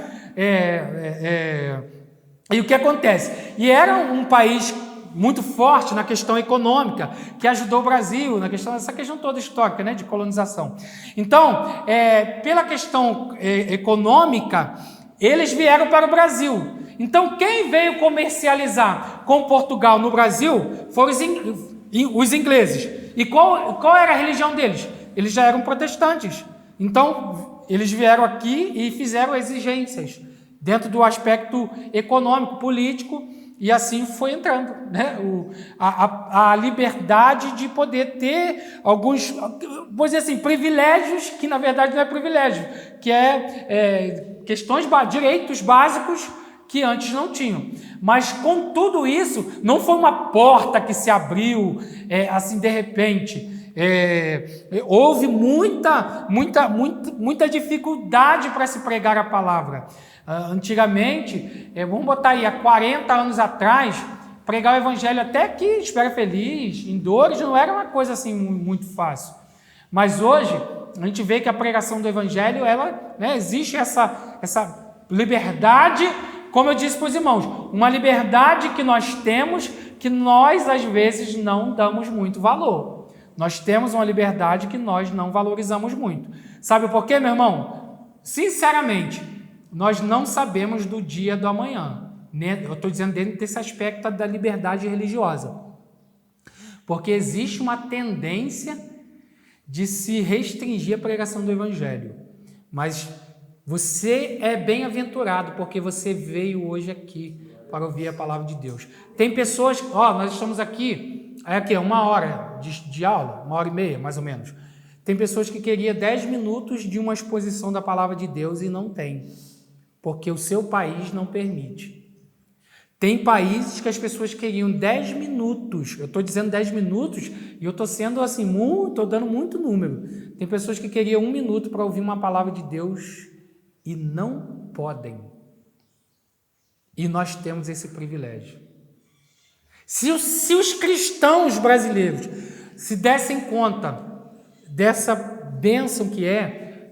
E o que acontece? E era um país muito forte na questão econômica, que ajudou o Brasil, essa questão toda histórica, né, de colonização. Então, pela questão econômica, eles vieram para o Brasil. Então, quem veio comercializar com Portugal no Brasil foram os ingleses. E qual era a religião deles? Eles já eram protestantes. Então, eles vieram aqui e fizeram exigências dentro do aspecto econômico, político, e assim foi entrando, né? A liberdade de poder ter alguns, vou dizer assim, privilégios, que na verdade não é privilégio, que direitos básicos que antes não tinham. Mas com tudo isso, não foi uma porta que se abriu assim de repente. Houve muita dificuldade para se pregar a palavra. Antigamente, vamos botar aí, há 40 anos atrás, pregar o evangelho até que espera feliz, em dores, não era uma coisa assim muito fácil. Mas hoje, a gente vê que a pregação do evangelho, existe essa liberdade, como eu disse para os irmãos, uma liberdade que nós temos, que nós às vezes não damos muito valor. Nós temos uma liberdade que nós não valorizamos muito. Sabe por quê, meu irmão? Sinceramente, nós não sabemos do dia do amanhã. Eu estou dizendo dentro desse aspecto da liberdade religiosa. Porque existe uma tendência de se restringir a pregação do evangelho. Mas você é bem-aventurado, porque você veio hoje aqui para ouvir a palavra de Deus. Tem pessoas, nós estamos aqui, uma hora de aula, 1h30, mais ou menos. Tem pessoas que queriam 10 minutos de uma exposição da palavra de Deus e não tem, porque o seu país não permite. Tem países que as pessoas queriam 10 minutos, eu estou dizendo 10 minutos e eu estou sendo assim, estou dando muito número. Tem pessoas que queriam 1 minuto para ouvir uma palavra de Deus e não podem. E nós temos esse privilégio. Se os cristãos brasileiros se dessem conta dessa bênção que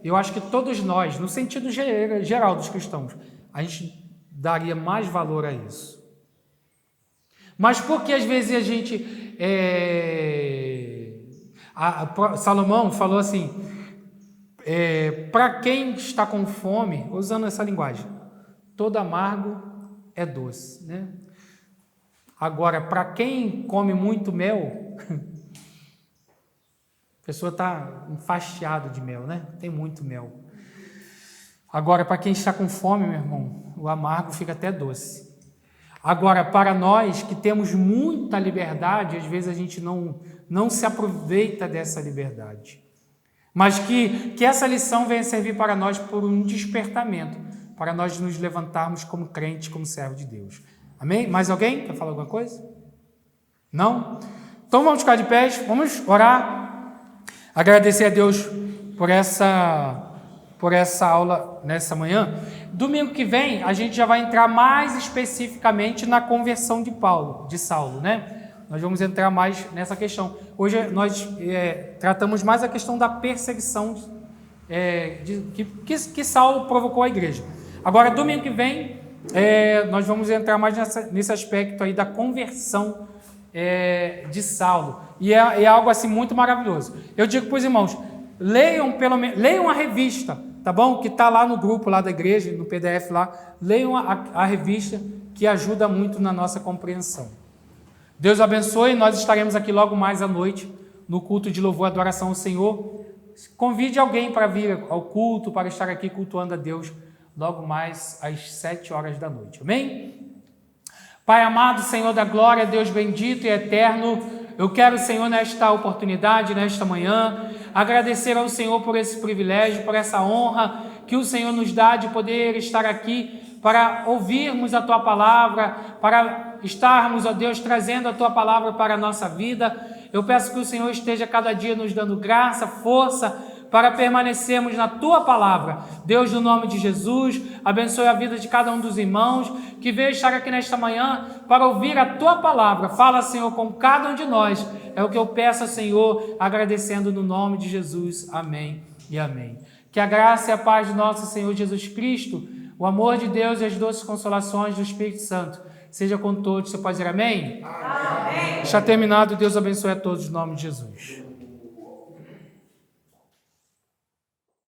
eu acho que todos nós, no sentido geral dos cristãos, a gente daria mais valor a isso. Mas porque às vezes a gente... Salomão falou assim, para quem está com fome, usando essa linguagem, todo amargo é doce, né? Agora, para quem come muito mel, a pessoa está enfastiada de mel, né? Tem muito mel. Agora, para quem está com fome, meu irmão, o amargo fica até doce. Agora, para nós que temos muita liberdade, às vezes a gente não se aproveita dessa liberdade. Mas que essa lição venha servir para nós por um despertamento, para nós nos levantarmos como crentes, como servo de Deus. Amém? Mais alguém quer falar alguma coisa? Não? Então vamos ficar de pé, vamos orar, agradecer a Deus por essa aula nessa manhã. Domingo que vem a gente já vai entrar mais especificamente na conversão de Saulo, né? Nós vamos entrar mais nessa questão. Hoje nós tratamos mais a questão da perseguição que Saulo provocou à igreja. Agora, domingo que vem, nós vamos entrar mais nesse aspecto aí da conversão de Saulo. E é algo assim muito maravilhoso. Eu digo para os irmãos, leiam a revista, tá bom? Que está lá no grupo lá da igreja, no PDF lá. Leiam a revista, que ajuda muito na nossa compreensão. Deus abençoe, nós estaremos aqui logo mais à noite, no culto de louvor e adoração ao Senhor. Convide alguém para vir ao culto, para estar aqui cultuando a Deus, logo mais às 7 horas da noite. Amém? Pai amado, Senhor da glória, Deus bendito e eterno, eu quero, Senhor, nesta oportunidade, nesta manhã, agradecer ao Senhor por esse privilégio, por essa honra que o Senhor nos dá de poder estar aqui para ouvirmos a Tua palavra, para estarmos, ó Deus, trazendo a Tua palavra para a nossa vida. Eu peço que o Senhor esteja cada dia nos dando graça, força, para permanecermos na Tua palavra. Deus, no nome de Jesus, abençoe a vida de cada um dos irmãos que veio estar aqui nesta manhã para ouvir a Tua palavra. Fala, Senhor, com cada um de nós. É o que eu peço, Senhor, agradecendo no nome de Jesus. Amém e amém. Que a graça e a paz do nosso Senhor Jesus Cristo, o amor de Deus e as doces consolações do Espírito Santo seja com todos. Você pode dizer amém? Amém. Está terminado. Deus abençoe a todos, no nome de Jesus.